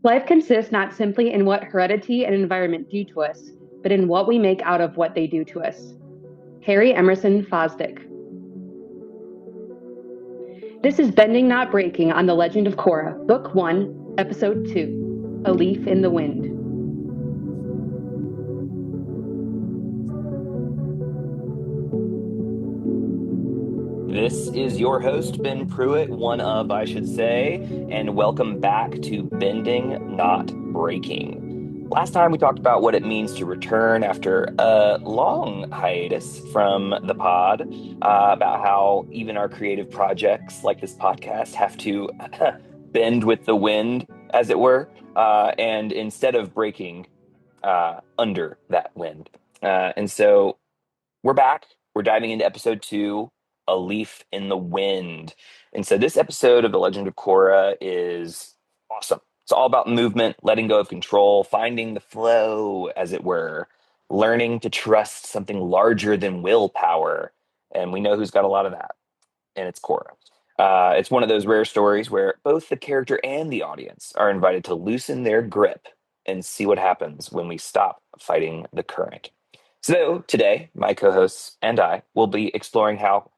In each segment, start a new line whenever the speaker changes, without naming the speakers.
Life consists not simply in what heredity and environment do to us, but in what we make out of what they do to us. Harry Emerson Fosdick. This is Bending Not Breaking on the Legend of Korra, Book 1, Episode 2, A Leaf in the Wind.
This is your host, Ben Pruitt, one of, I should say, and welcome back to Bending Not Breaking. Last time we talked about what it means to return after a long hiatus from the pod, about how even our creative projects like this podcast have to bend with the wind, as it were, and instead of breaking under that wind. And so we're back. We're diving into episode 2, A Leaf in the Wind. And so this episode of The Legend of Korra is awesome. It's all about movement, letting go of control, finding the flow, as it were, learning to trust something larger than willpower. And we know who's got a lot of that, and it's Korra. It's one of those rare stories where both the character and the audience are invited to loosen their grip and see what happens when we stop fighting the current. So today, my co-hosts and I will be exploring how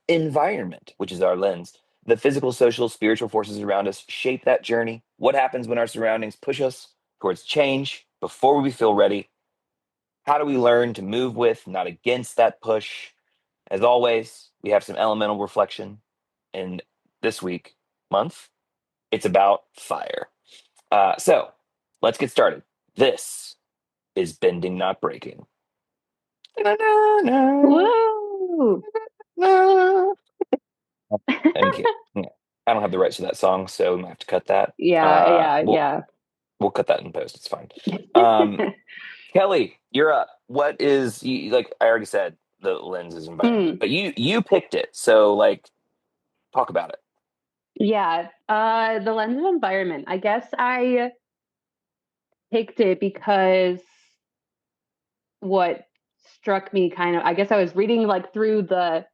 environment, which is our lens, the physical, social, spiritual forces around us shape that journey. What happens when our surroundings push us towards change before we feel ready? How do we learn to move with, not against that push? As always, we have some elemental reflection. And this week, month, it's about fire. So let's get started. This is Bending Not Breaking.
Woo!
I'm kidding. Yeah. I don't have the rights to that song, so we might have to cut that.
Yeah,
Uh,
yeah,
we'll
yeah.
we'll cut that in post. It's fine. Um, Kelly, you're up. What is like? I already said the lens is environment,
Hmm.
but you picked it, so like talk about it.
Yeah, the lens of environment. I guess I picked it because what struck me kind of, I guess I was reading like through the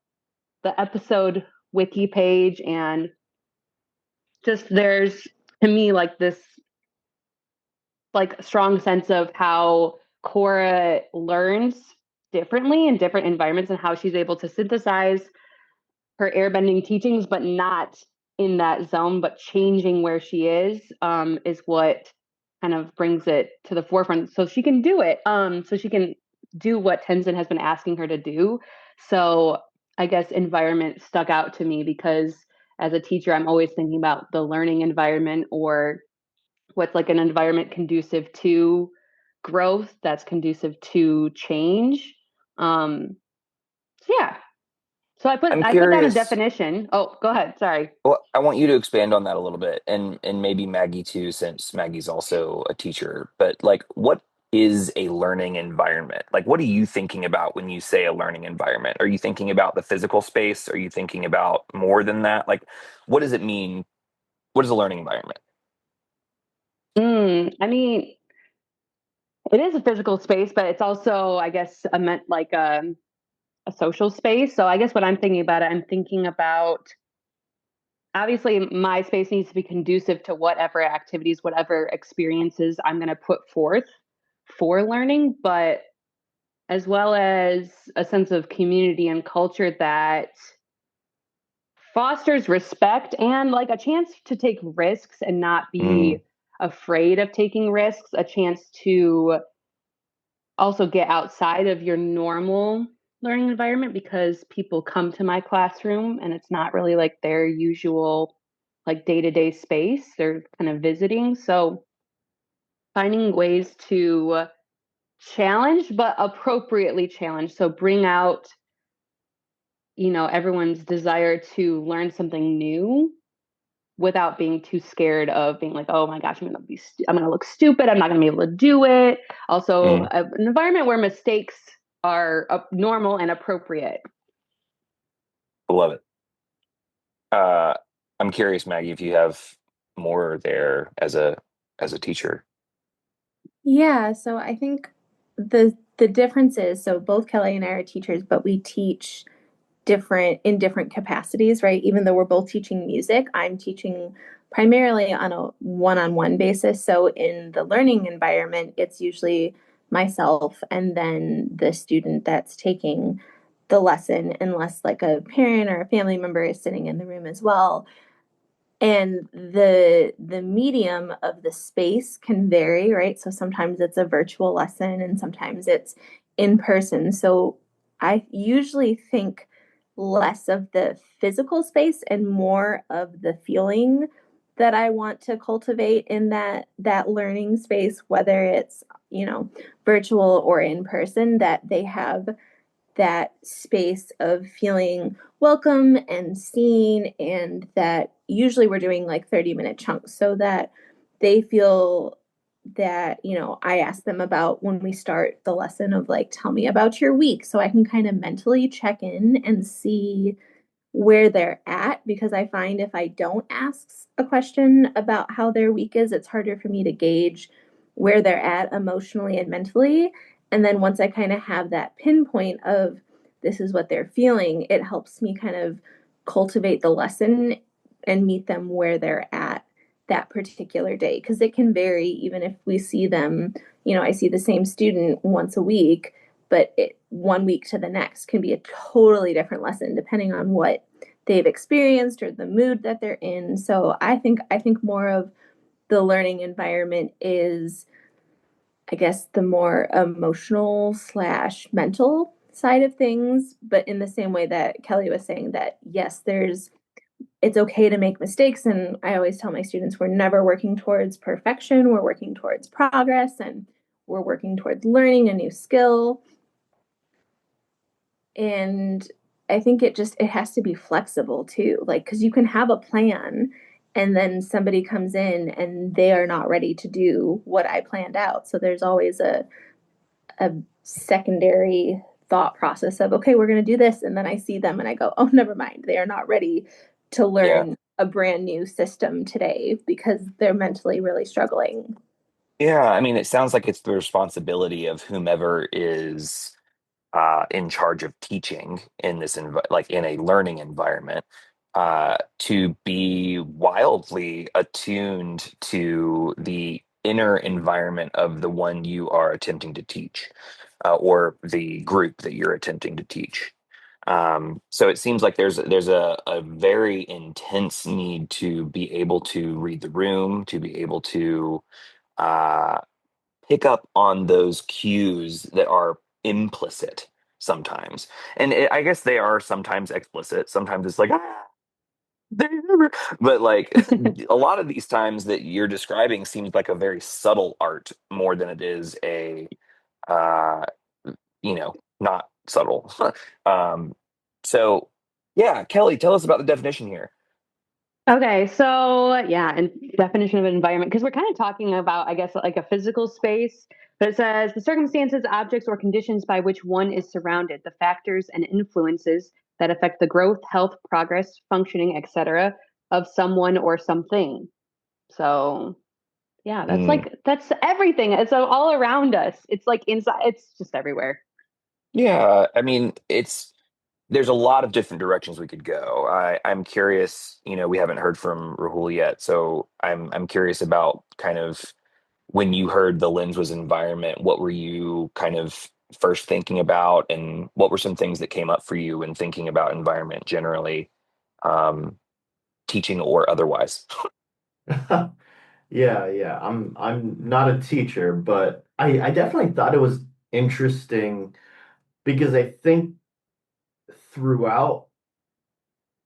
episode wiki page, and just there's to me like this like strong sense of how Cora learns differently in different environments and how she's able to synthesize her airbending teachings, but not in that zone, but changing where she is what kind of brings it to the forefront. So she can do it. So she can do what Tenzin has been asking her to do. So I guess environment stuck out to me because as a teacher, I'm always thinking about the learning environment or what's like an environment conducive to growth, that's conducive to change. Yeah, so I put
I'm
I put down a
curious.
definition. Oh, go ahead. Sorry.
Well, I want you to expand on that a little bit, and maybe Maggie too, since Maggie's also a teacher. But like, what is a learning environment? Like, what are you thinking about when you say a learning environment? Are you thinking about the physical space? Are you thinking about more than that? Like, what does it mean? What is a learning environment?
I mean, it is a physical space, but it's also, I guess, I meant like a social space. So I guess when I'm thinking about it, I'm thinking about obviously my space needs to be conducive to whatever activities, whatever experiences I'm going to put forth for learning, but as well as a sense of community and culture that fosters respect and like a chance to take risks and not
Mm,
be afraid of taking risks, a chance to also get outside of your normal learning environment because people come to my classroom and it's not really like their usual like day-to-day space. They're kind of visiting. So finding ways to challenge but appropriately challenge. So bring out, everyone's desire to learn something new without being too scared of being like, oh my gosh, I'm gonna look stupid. I'm not gonna be able to do it. Also,
mm,
an environment where mistakes are normal and appropriate.
I love it. Uh, I'm curious, Maggie, if you have more there as a teacher.
Yeah, so I think the difference is so both Kelly and I are teachers, but we teach different in different capacities, right? Even though we're both teaching music, I'm teaching primarily on a one-on-one basis. So in the learning environment, it's usually myself and then the student that's taking the lesson, unless like a parent or a family member is sitting in the room as well. And the medium of the space can vary, right? So sometimes it's a virtual lesson and sometimes it's in person. So I usually think less of the physical space and more of the feeling that I want to cultivate in that learning space, whether it's, virtual or in person, that they have that space of feeling welcome and seen, and that usually we're doing like 30-minute chunks so that they feel that, I ask them about when we start the lesson of like, tell me about your week, so I can kind of mentally check in and see where they're at, because I find if I don't ask a question about how their week is, it's harder for me to gauge where they're at emotionally and mentally. And then once I kind of have that pinpoint of this is what they're feeling, it helps me kind of cultivate the lesson and meet them where they're at that particular day. Because it can vary, even if we see them, I see the same student once a week, but one week to the next can be a totally different lesson depending on what they've experienced or the mood that they're in. So I think more of the learning environment is, I guess, the more emotional slash mental side of things. But in the same way that Kelly was saying, that yes, it's okay to make mistakes. And I always tell my students, we're never working towards perfection. We're working towards progress, and we're working towards learning a new skill. And I think it has to be flexible too, like, because you can have a plan and then somebody comes in and they are not ready to do what I planned out. So there's always a secondary thought process of, okay, we're going to do this, and then I see them and I go, oh, never mind, they are not ready to
Yeah.
learn a brand new system today because they're mentally really struggling.
Yeah, I mean, it sounds like it's the responsibility of whomever is in charge of teaching in like in a learning environment, to be wildly attuned to the inner environment of the one you are attempting to teach, or the group that you're attempting to teach. So it seems like there's a very intense need to be able to read the room, to be able to uh, pick up on those cues that are implicit sometimes. And I guess they are sometimes explicit. Sometimes it's like, but like a lot of these times that you're describing seems like a very subtle art more than it is uh, not subtle. um, so yeah, Kelly, tell us about the definition here.
Okay, so yeah, and definition of environment, because we're kind of talking about, I guess, like a physical space, but it says the circumstances, objects, or conditions by which one is surrounded, the factors and influences that affect the growth, health, progress, functioning, etc., of someone or something. So yeah,
Mm.
that's everything. It's all around us. It's like inside. It's just everywhere.
Yeah, I mean, there's a lot of different directions we could go. I'm curious, we haven't heard from Rahul yet, so I'm curious about kind of when you heard the lens was environment, what were you kind of first thinking about, and what were some things that came up for you when thinking about environment generally, um, teaching or otherwise?
Yeah, yeah. I'm not a teacher, but I definitely thought it was interesting because I think throughout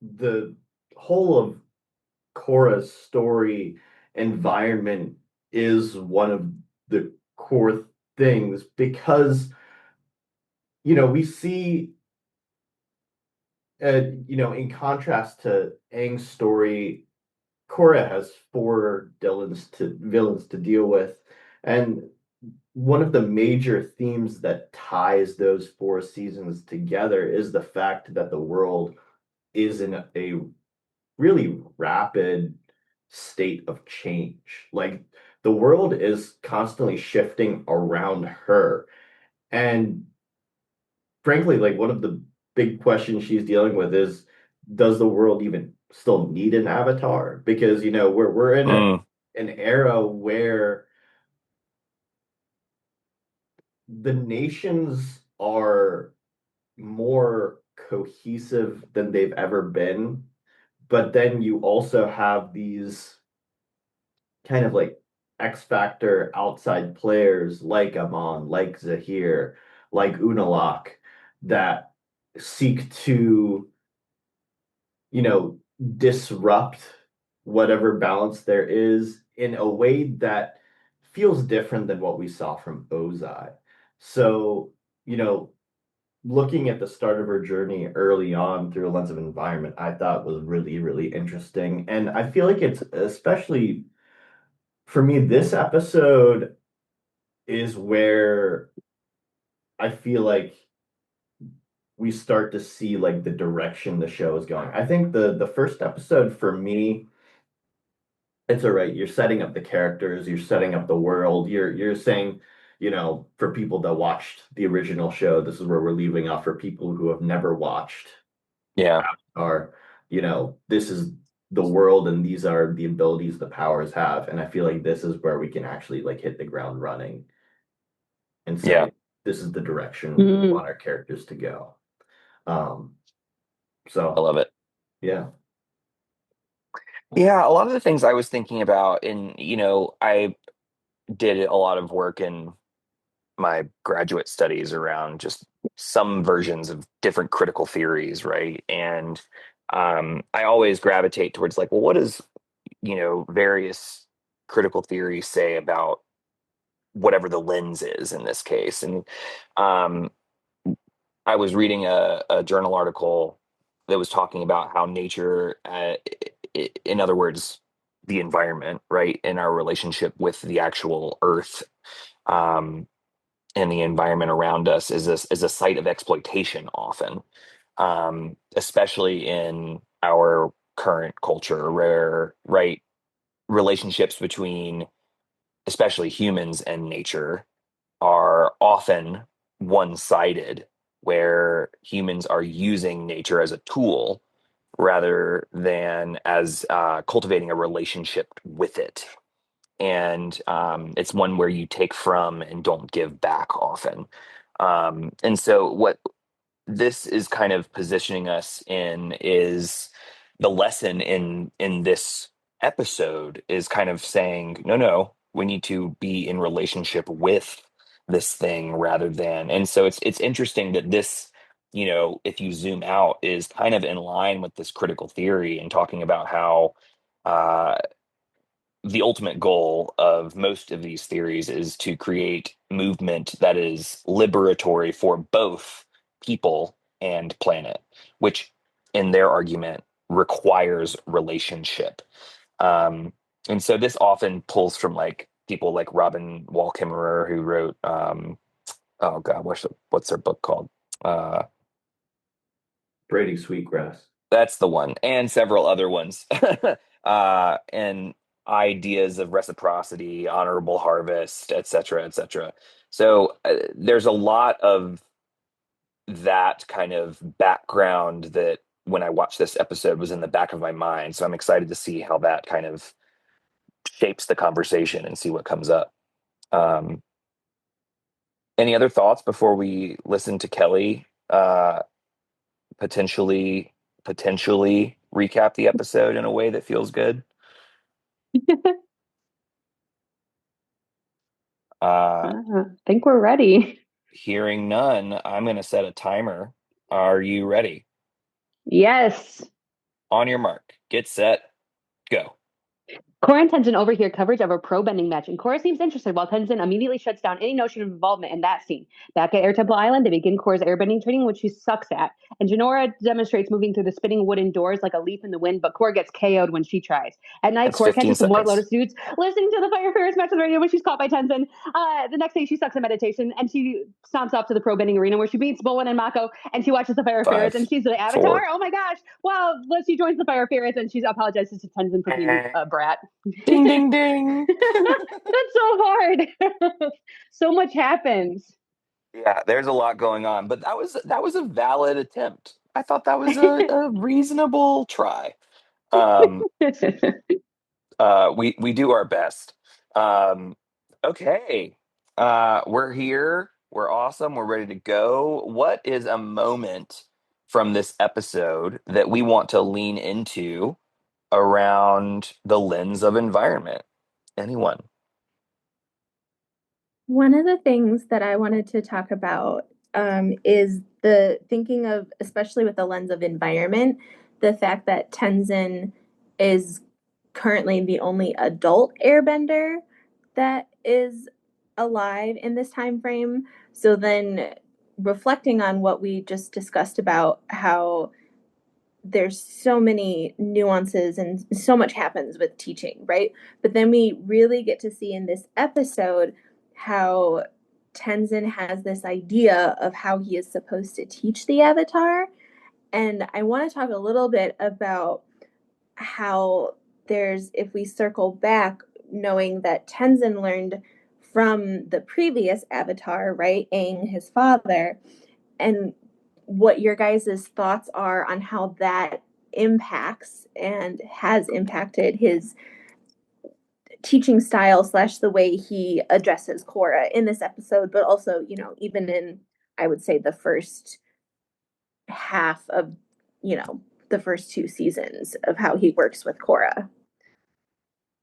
the whole of Korra's story, environment is one of the core things because we see in contrast to Aang's story, Korra has four villains to deal with, and one of the major themes that ties those four seasons together is the fact that the world is in a really rapid state of change. Like the world is constantly shifting around her. And frankly, like one of the big questions she's dealing with is, does the world even still need an avatar because we're in
Mm,
an era where the nations are more cohesive than they've ever been, but then you also have these kind of like X Factor outside players like Amon, like Zahir, like Unalak that seek to, you know, disrupt whatever balance there is in a way that feels different than what we saw from Ozai. So, you know, looking at the start of her journey early on through a lens of environment, I thought was really, really interesting. And I feel like it's especially for me, this episode is where I feel like we start to see like the direction the show is going. I think the first episode for me, it's all right. You're setting up the characters, you're setting up the world. You're saying, for people that watched the original show, this is where we're leaving off for people who have never watched
yeah,
are, this is the world and these are the abilities the powers have. And I feel like this is where we can actually like hit the ground running and
yeah,
say, this is the direction we
Mm.
want our characters to go. Um,
I
so
love it.
yeah.
Yeah, a lot of the things I was thinking about, and I did a lot of work in my graduate studies around just some versions of different critical theories, right? And I always gravitate towards like, well, what does various critical theories say about whatever the lens is in this case? And um, I was reading a journal article that was talking about how nature, in other words, the environment, right, in our relationship with the actual Earth, um, and the environment around us is a site of exploitation often, especially in our current culture, where right relationships between especially humans and nature are often one-sided, where humans are using nature as a tool rather than as cultivating a relationship with it. And it's one where you take from and don't give back often. And so, what this is kind of positioning us in is the lesson in this episode is kind of saying, no, no, we need to be in relationship with this thing rather than. And so it's interesting that this, if you zoom out, is kind of in line with this critical theory and talking about how uh the ultimate goal of most of these theories is to create movement that is liberatory for both people and planet, which in their argument requires relationship. Um, and so this often pulls from like people like Robin Wall Kimmerer, who wrote oh god, what's their book called? Uh,
Brady Sweetgrass.
That's the one, and several other ones. And ideas of reciprocity, honorable harvest, et cetera, et cetera. So there's a lot of that kind of background that when I watched this episode was in the back of my mind. So I'm excited to see how that kind of shapes the conversation and see what comes up. Um, any other thoughts before we listen to Kelly potentially potentially recap the episode in a way that feels good? Uh,
I think we're ready.
Hearing none, I'm going to set a timer. Are you ready?
Yes.
On your mark, get set, go.
Korra and Tenzin overhear coverage of a pro bending match, and Korra seems interested while Tenzin immediately shuts down any notion of involvement in that scene. Back at Air Temple Island, they begin Korra's airbending training, which she sucks at, and Janora demonstrates moving through the spinning wooden doors like a leaf in the wind, but Korra gets KO'd when she tries. At night,
That's
Korra
15
catches some White
seconds.
Lotus dudes listening to the Fire Fairies match on the radio when she's caught by Tenzin. The next day, she sucks at meditation, and she stomps off to the pro bending arena where she beats Bolin and Mako, and she watches the Fire Fairies, and
Five,
she's the Avatar.
4.
Oh my gosh! Wow! She joins the Fire Fairies, and she apologizes to Tenzin for being a brat.
Ding, ding, ding.
That's so hard. So much happens.
Yeah, there's a lot going on, but that was a valid attempt. I thought that was a reasonable try. Um, we do our best. Um, okay. We're here. We're awesome. We're ready to go. What is a moment from this episode that we want to lean into around the lens of environment? Anyone?
One of the things that I wanted to talk about is the thinking of, especially with the lens of environment, the fact that Tenzin is currently the only adult airbender that is alive in this time frame. So then reflecting on what we just discussed about how there's so many nuances and so much happens with teaching, right? But then we really get to see in this episode how Tenzin has this idea of how he is supposed to teach the avatar. And I want to talk a little bit about how there's, if we circle back, knowing that Tenzin learned from the previous avatar, right? Aang, his father, and what your guys' thoughts are on how that impacts and has impacted his teaching style slash the way he addresses Korra in this episode, but also, even in, I would say, the first half of, the first two seasons of how he works with Korra.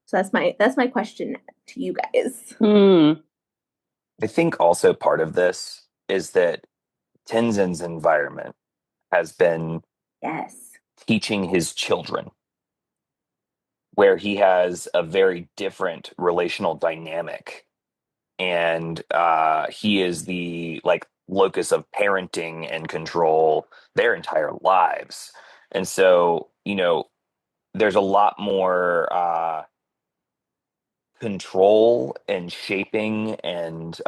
So that's my question to you guys.
I think also part of this is that Tenzin's environment has been
Yes.
teaching his children, where he has a very different relational dynamic, and he is the like locus of parenting and control their entire lives. And so, there's a lot more control and shaping and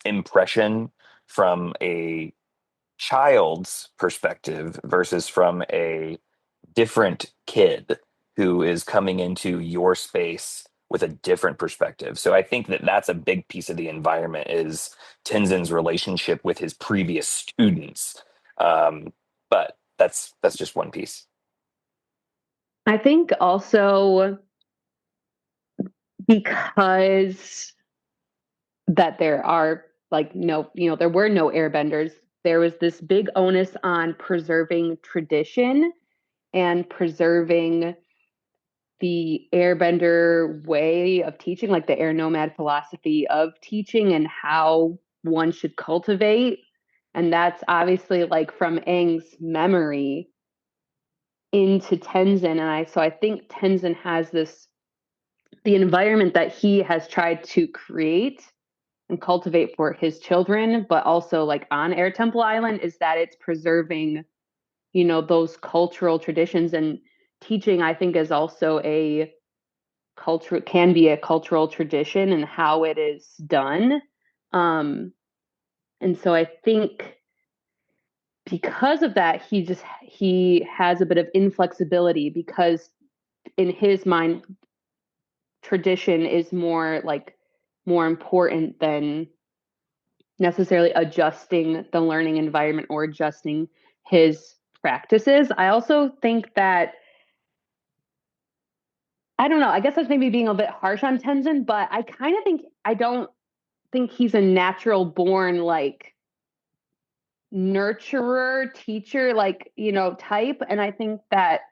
impression from a child's perspective versus from a different kid who is coming into your space with a different perspective. So I think that that's a big piece of the environment is Tenzin's relationship with his previous students. But that's just one piece.
I think also because that there are like no, there were no airbenders. There was this big onus on preserving tradition and preserving the airbender way of teaching, like the air nomad philosophy of teaching and how one should cultivate. And that's obviously like from Aang's memory into Tenzin. And I think Tenzin has the environment that he has tried to create and cultivate for his children, but also like on Air Temple Island, is that it's preserving, those cultural traditions. And teaching, I think, is also a culture, can be a cultural tradition and how it is done. Um, and so I think because of that, he has a bit of inflexibility because in his mind, tradition is more important than necessarily adjusting the learning environment or adjusting his practices. I also think that I don't know, I guess that's maybe being a bit harsh on Tenzin, but I don't think he's a natural born like nurturer, teacher, like, type. And I think that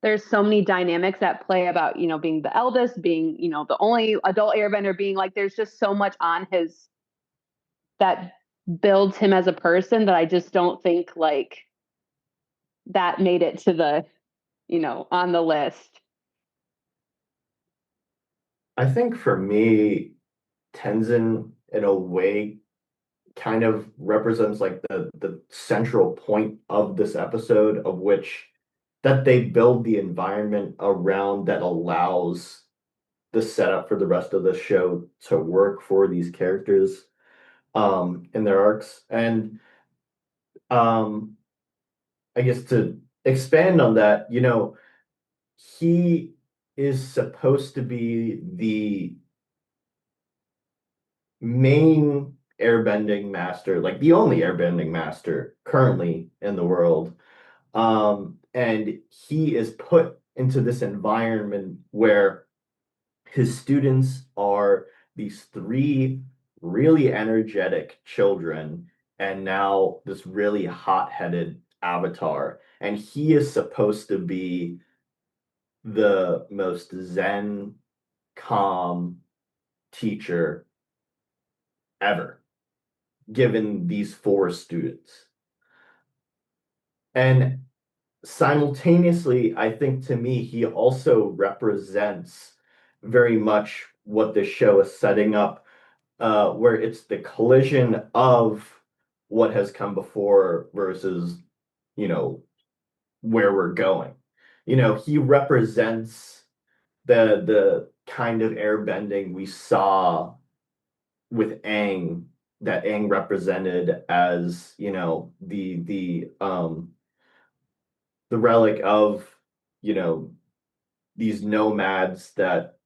there's so many dynamics at play about, being the eldest, being, the only adult airbender, being like, there's just so much on his that builds him as a person that I just don't think like that made it to the, on the list.
I think for me, Tenzin, in a way, kind of represents like the central point of this episode, of which that they build the environment around that allows the setup for the rest of the show to work for these characters in their arcs. And um I guess to expand on that, he is supposed to be the main airbending master, like the only airbending master currently in the world. And he is put into this environment where his students are these three really energetic children and now this really hot-headed avatar. And he is supposed to be the most zen, calm teacher ever, given these four students. And simultaneously, I think to me, he also represents very much what the show is setting up, where it's the collision of what has come before versus, you know, where we're going. He represents the kind of airbending we saw with Aang, that Aang represented as, the relic of, you know, these nomads that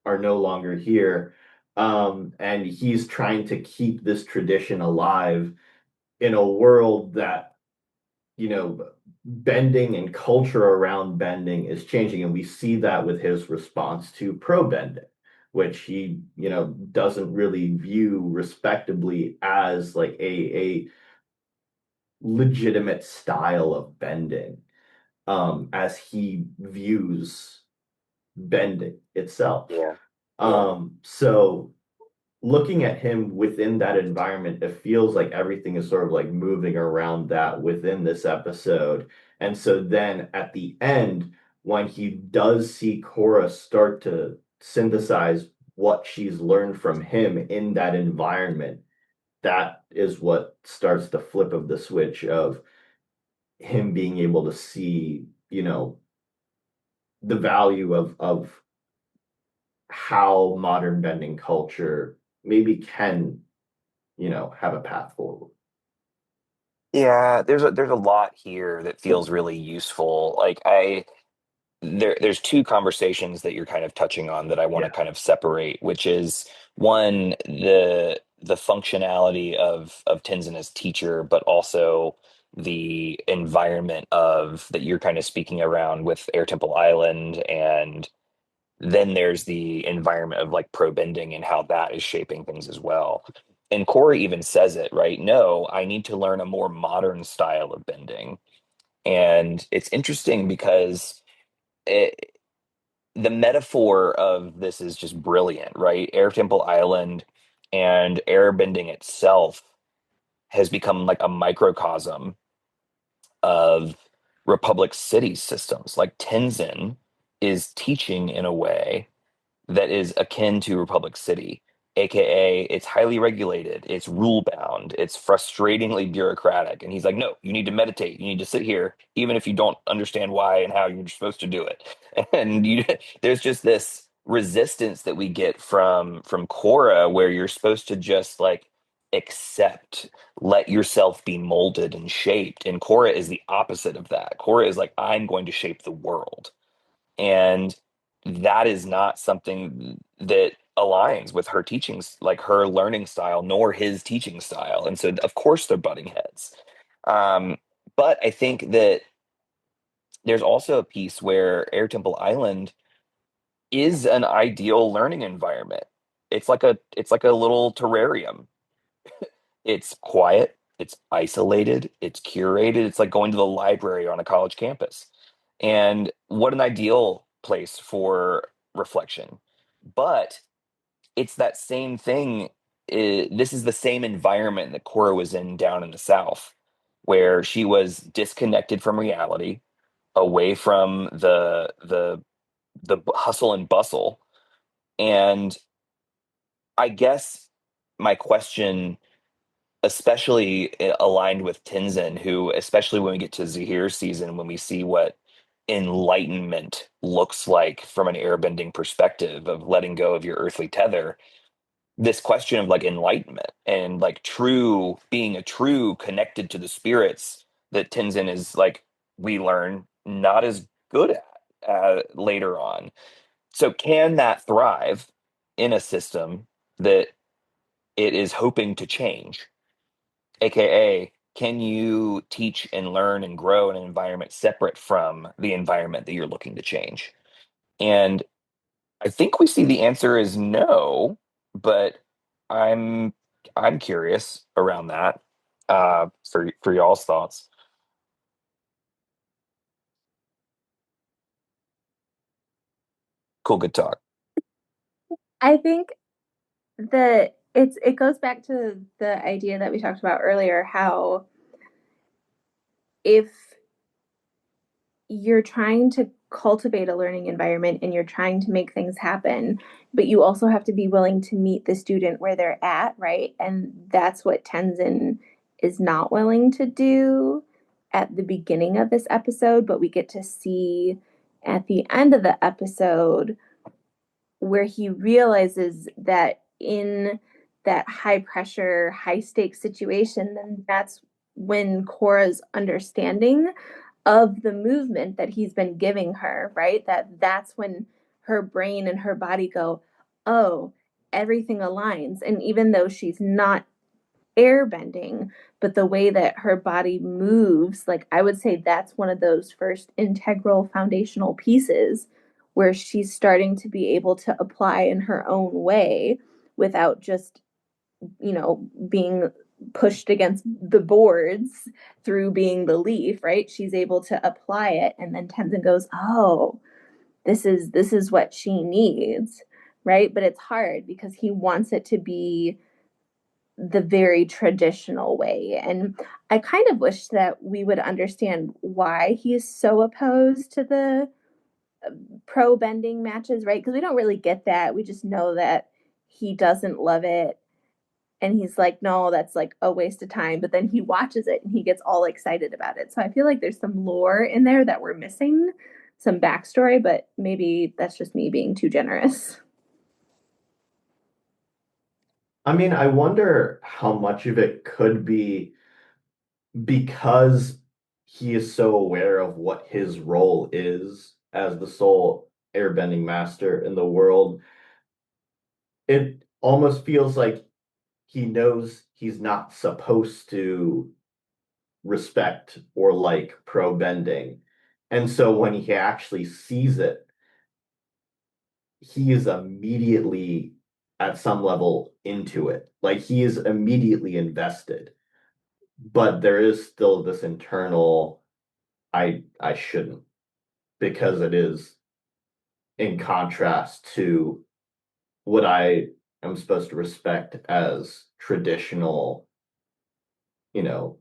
are no longer here. And he's trying to keep this tradition alive in a world that, bending and culture around bending is changing. And we see that with his response to pro bending, which he, doesn't really view respectably as like a legitimate style of bending, as he views bending itself.
Yeah.
So looking at him within that environment, it feels like everything is sort of like moving around that within this episode. And so then at the end, when he does see Korra start to synthesize what she's learned from him in that environment, that is what starts the flip of the switch of him being able to see, the value of how modern bending culture maybe can, have a path forward.
Yeah, there's a lot here that feels really useful. Like there's two conversations that you're kind of touching on that I want to
Yeah.
kind of separate, which is one, the functionality of Tenzin as teacher, but also the environment of that you're kind of speaking around with Air Temple Island, and then there's the environment of like pro bending and how that is shaping things as well. And Corey even says it, right? No, I need to learn a more modern style of bending. And it's interesting because it, the metaphor of this is just brilliant, right? Air Temple Island and airbending itself has become like a microcosm of Republic City systems. Like Tenzin is teaching in a way that is akin to Republic City, aka it's highly regulated, it's rule bound, it's frustratingly bureaucratic. And he's like, no, you need to meditate, you need to sit here, even if you don't understand why and how you're supposed to do it. And there's just this resistance that we get from Korra, where you're supposed to just like accept, let yourself be molded and shaped. And Korra is the opposite of that. Korra is like, I'm going to shape the world. And that is not something that aligns with her teachings, like her learning style, nor his teaching style. And so, of course, they're butting heads. Um, but I think that there's also a piece where Air Temple Island is an ideal learning environment. It's like a little terrarium. It's quiet, it's isolated, it's curated. It's like going to the library on a college campus. And what an ideal place for reflection. But it's that same thing. This is the same environment that Cora was in down in the South, where she was disconnected from reality, away from the hustle and bustle. And I guess my question, especially aligned with Tenzin, who, especially when we get to Zahir's season, when we see what enlightenment looks like from an airbending perspective of letting go of your earthly tether, this question of like enlightenment and like true being a true connected to the spirits that Tenzin is like, we learn not as good at later on. So can that thrive in a system that it is hoping to change? AKA, can you teach and learn and grow in an environment separate from the environment that you're looking to change? And I think we see the answer is no, but I'm I'm curious around that for y'all's thoughts. Cool, good talk.
I think that it goes back to the idea that we talked about earlier, how if you're trying to cultivate a learning environment and you're trying to make things happen, but you also have to be willing to meet the student where they're at, right? And that's what Tenzin is not willing to do at the beginning of this episode, but we get to see at the end of the episode where he realizes that in that high pressure, high stakes situation, then that's when Cora's understanding of the movement that he's been giving her, right? That's when her brain and her body go, oh, everything aligns. And even though she's not airbending, but the way that her body moves, like I would say that's one of those first integral foundational pieces where she's starting to be able to apply in her own way without just, being pushed against the boards through being the leaf, right? She's able to apply it, and then Tenzin goes, "Oh, this is what she needs." Right? But it's hard because he wants it to be the very traditional way. And I kind of wish that we would understand why he is so opposed to the pro bending matches, right? Because we don't really get that. We just know that he doesn't love it. And he's like, no, that's like a waste of time. But then he watches it and he gets all excited about it. So I feel like there's some lore in there that we're missing, some backstory, but maybe that's just me being too generous.
I mean, I wonder how much of it could be because he is so aware of what his role is as the sole airbending master in the world. It almost feels like he knows he's not supposed to respect or like pro bending. And so when he actually sees it, he is immediately at some level into it. Like he is immediately invested. But there is still this internal I shouldn't, because it is in contrast to what I am supposed to respect as traditional, you know,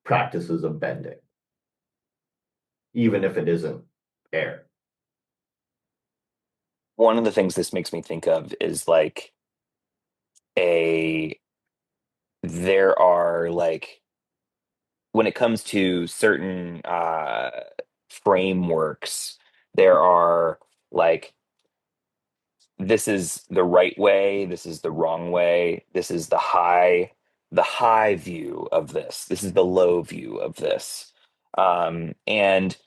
practices of bending, even if it isn't air.
One of the things this makes me think of is like a there are like when it comes to certain frameworks, there are like this is the right way, this is the wrong way, this is the high view of this, this is the low view of this. And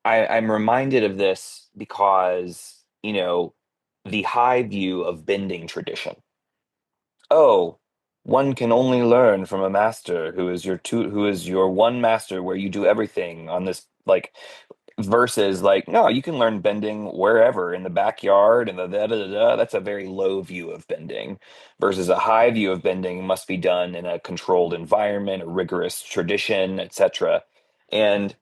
I'm reminded of this because, the high view of bending tradition. Oh, one can only learn from a master who is your one master where you do everything on this like versus like no, you can learn bending wherever in the backyard and the da, da, da, da. That's a very low view of bending versus a high view of bending must be done in a controlled environment, a rigorous tradition, etc. And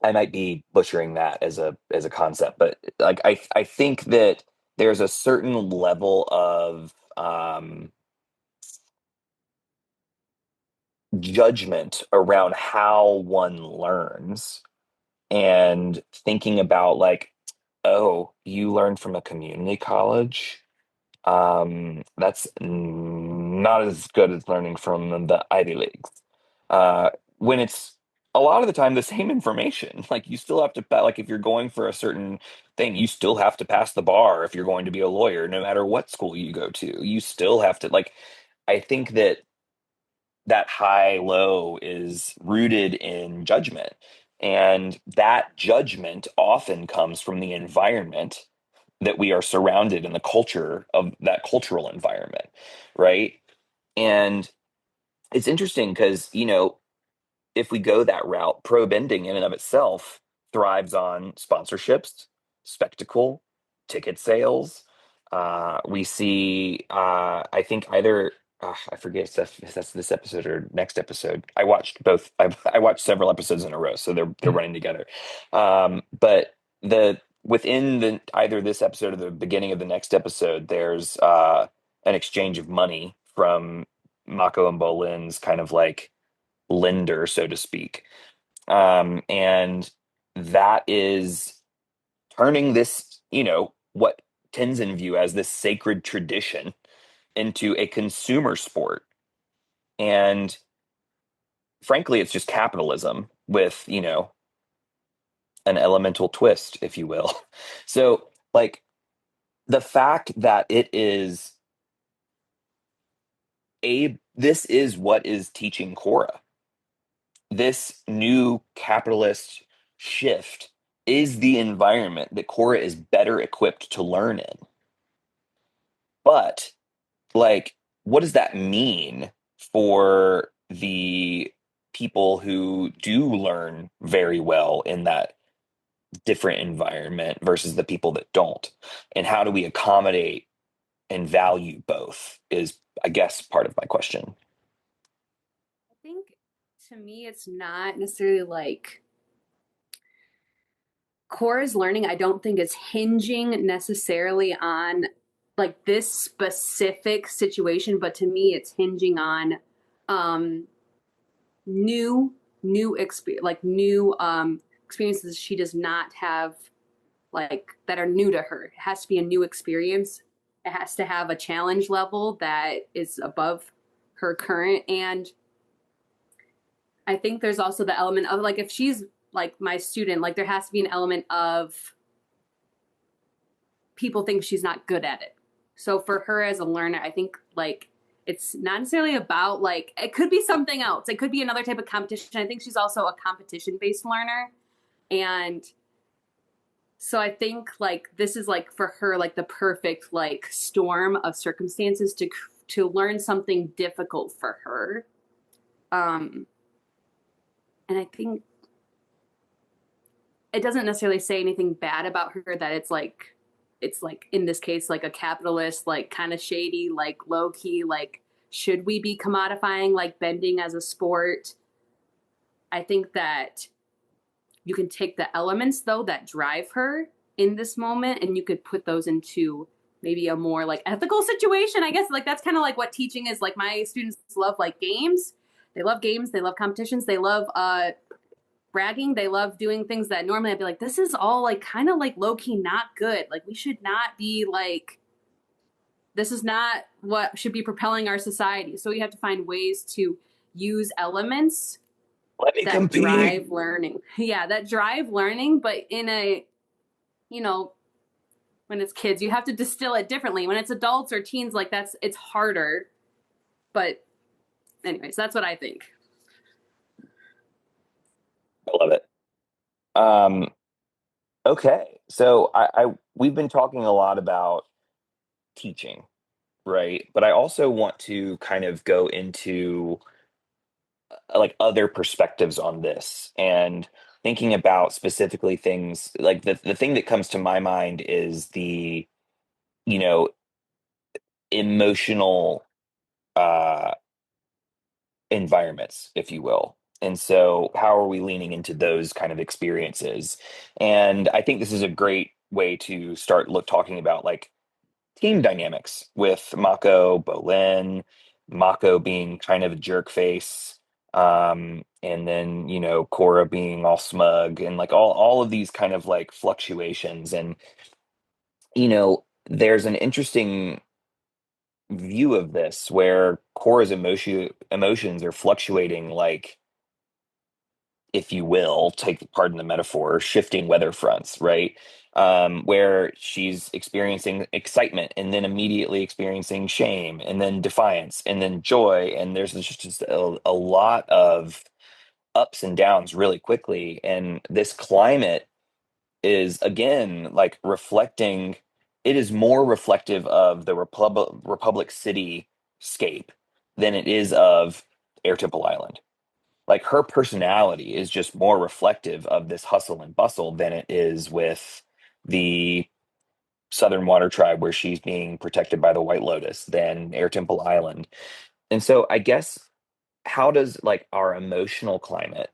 I might be butchering that as a concept, but like I think that there's a certain level of judgment around how one learns and thinking about like, oh, you learned from a community college. That's not as good as learning from the Ivy Leagues. When it's a lot of the time the same information. Like you still have to like if you're going for a certain thing, you still have to pass the bar if you're going to be a lawyer, no matter what school you go to. You still have to like I think that that high low is rooted in judgment. And that judgment often comes from the environment that we are surrounded in the culture of that cultural environment, right? And it's interesting because, if we go that route, pro bending in and of itself thrives on sponsorships, spectacle, ticket sales. We see, I think either, I forget if that's this episode or next episode. I watched both. I watched several episodes in a row, so they're running together. But the within the either this episode or the beginning of the next episode, there's an exchange of money from Mako and Bolin's kind of like lender, so to speak. And that is turning this, what Tenzin view as this sacred tradition into a consumer sport. And frankly, it's just capitalism with, an elemental twist, if you will. So, like, the fact that it is this is what is teaching Korra. This new capitalist shift is the environment that Korra is better equipped to learn in. But, like, what does that mean for the people who do learn very well in that different environment versus the people that don't? And how do we accommodate and value both is, I guess, part of my question.
I think to me, it's not necessarily like Korra's learning. I don't think it's hinging necessarily on like this specific situation, but to me, it's hinging on um, new experience, like new experiences she does not have, like that are new to her. It has to be a new experience. It has to have a challenge level that is above her current. And I think there's also the element of like if she's like my student, like there has to be an element of people think she's not good at it. So for her as a learner, I think like it's not necessarily about like it could be something else. It could be another type of competition. I think she's also a competition based learner. And so I think like this is like for her like the perfect like storm of circumstances to learn something difficult for her. Um and I think it doesn't necessarily say anything bad about her that it's like in this case like a capitalist like kind of shady like low key like should we be commodifying like bending as a sport. I think that you can take the elements though that drive her in this moment and you could put those into maybe a more like ethical situation. I guess like that's kind of like what teaching is. Like my students love like games, they love competitions, they love bragging, they love doing things that normally I'd be like, this is all like kind of like low-key not good, like we should not be like, this is not what should be propelling our society. So we have to find ways to use elements
Let me
that
compete.
drive learning. Yeah, that drive learning, but in a, you know, when it's kids, you have to distill it differently. When it's adults or teens, like that's it's harder. But anyways, that's what I think.
I love it. Um, okay, so I we've been talking a lot about teaching, right? But I also want to kind of go into like other perspectives on this and thinking about specifically things like the thing that comes to my mind is the, you know, emotional uh environments, if you will. And so, how are we leaning into those kind of experiences? And I think this is a great way to start talking about like team dynamics with Mako, Bolin, Mako being kind of a jerk face, and then Korra being all smug, and like all of these kind of like fluctuations. And there's an interesting view of this where Korra's emotions are fluctuating, like, if you will, take pardon the metaphor, shifting weather fronts, right? Where she's experiencing excitement and then immediately experiencing shame and then defiance and then joy. And there's just a lot of ups and downs really quickly. And this climate is again like reflecting, it is more reflective of the Republic City scape than it is of Air Temple Island. Like her personality is just more reflective of this hustle and bustle than it is with the Southern Water Tribe where she's being protected by the White Lotus than Air Temple Island. And so I guess how does like our emotional climate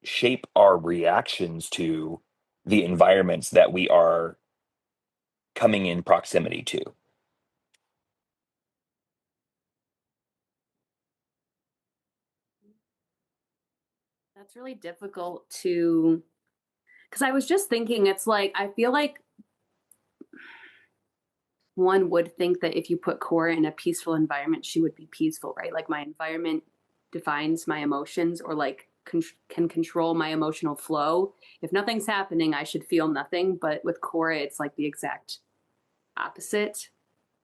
shape our reactions to the environments that we are coming in proximity to?
That's really difficult to, because I was just thinking, it's like, I feel like one would think that if you put Korra in a peaceful environment, she would be peaceful, right? Like my environment defines my emotions or like can control my emotional flow. If nothing's happening, I should feel nothing. But with Korra, it's like the exact opposite.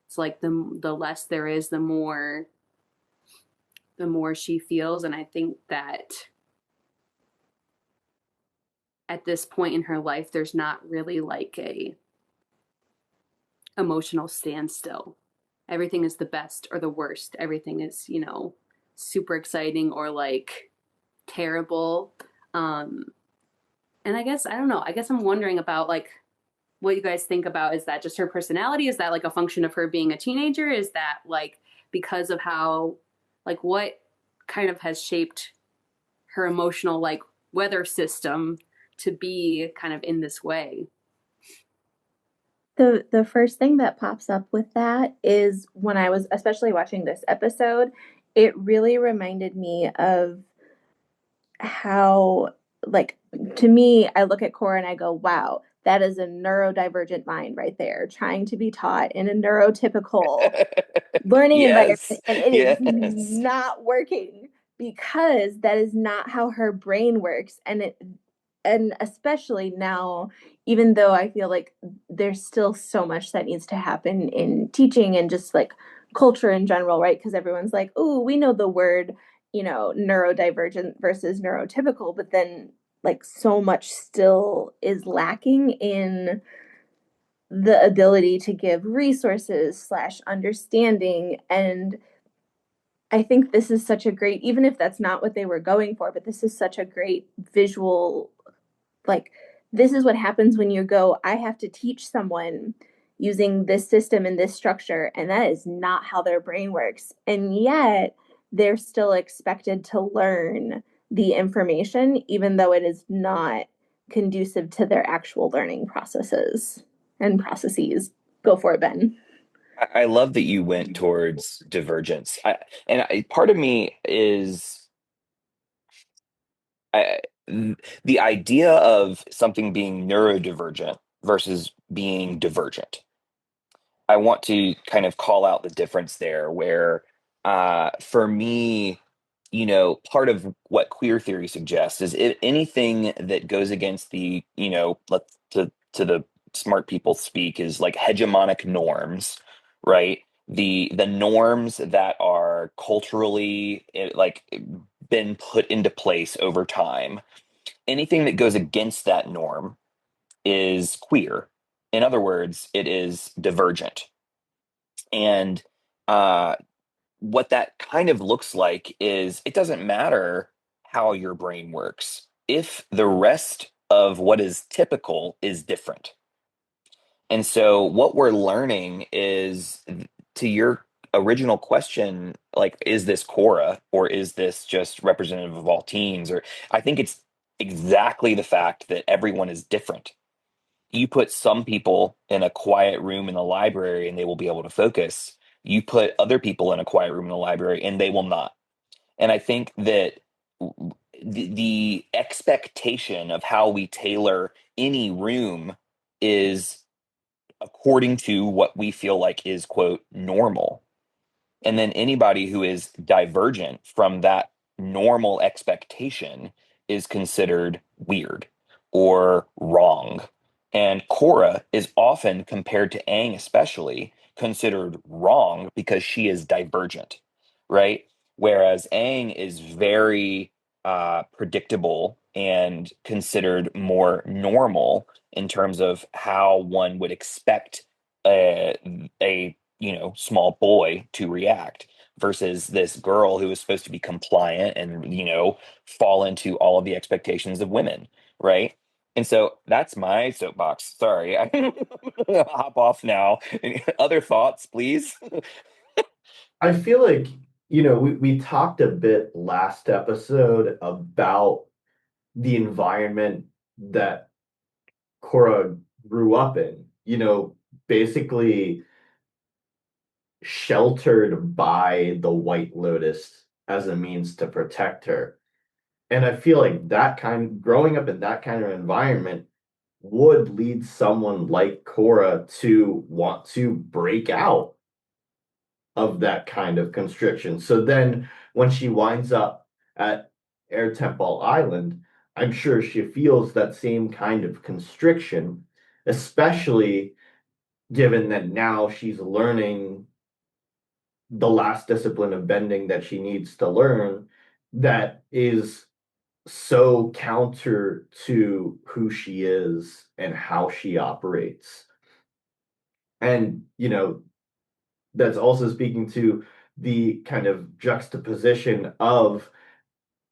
It's like the less there is, the more she feels. And I think that at this point in her life, there's not really like a emotional standstill. Everything is the best or the worst. Everything is, super exciting or like terrible. And I guess, I don't know, I guess I'm wondering about like what you guys think about. Is that just her personality? Is that like a function of her being a teenager? Is that like because of how, like what kind of has shaped her emotional like weather system to be kind of in this way?
The first thing that pops up with that is when I was especially watching this episode, it really reminded me of how, like, to me, I look at Korra and I go, wow, that is a neurodivergent mind right there, trying to be taught in a neurotypical learning
Yes.
environment, and it is
Yes.
not working because that is not how her brain works. And especially now, even though I feel like there's still so much that needs to happen in teaching and just like culture in general, right? Because everyone's like, oh, we know the word, neurodivergent versus neurotypical, but then like so much still is lacking in the ability to give resources slash understanding. And I think this is such a great, even if that's not what they were going for, but this is such a great visual, like, this is what happens when you go, I have to teach someone using this system and this structure, and that is not how their brain works. And yet they're still expected to learn the information, even though it is not conducive to their actual learning processes and processes. Go for it, Ben.
I love that you went towards divergence. Part of me is I, the idea of something being neurodivergent versus being divergent. I want to kind of call out the difference there, where for me, part of what queer theory suggests is anything that goes against the, to the smart people speak, is like hegemonic norms, right? The norms that are culturally like been put into place over time. Anything that goes against that norm is queer. In other words, it is divergent. And uh, what that kind of looks like is it doesn't matter how your brain works if the rest of what is typical is different. And so what we're learning is, to your original question, like, is this Korra or is this just representative of all teens? Or I think it's exactly the fact that everyone is different. You put some people in a quiet room in the library and they will be able to focus. You put other people in a quiet room in the library and they will not. And I think that the expectation of how we tailor any room is according to what we feel like is, quote, normal. And then anybody who is divergent from that normal expectation is considered weird or wrong. And Korra is often, compared to Aang especially, considered wrong because she is divergent, right? Whereas Aang is very predictable and considered more normal in terms of how one would expect a small boy to react versus this girl who is supposed to be compliant and, fall into all of the expectations of women, right? And so that's my soapbox. Sorry, I'm gonna hop off now. Any other thoughts, please?
I feel like, we talked a bit last episode about the environment that Korra grew up in, basically sheltered by the White Lotus as a means to protect her. And I feel like growing up in that kind of environment would lead someone like Korra to want to break out of that kind of constriction. So then when she winds up at Air Temple Island, I'm sure she feels that same kind of constriction, especially given that now she's learning the last discipline of bending that she needs to learn that is so counter to who she is and how she operates. And, that's also speaking to the kind of juxtaposition of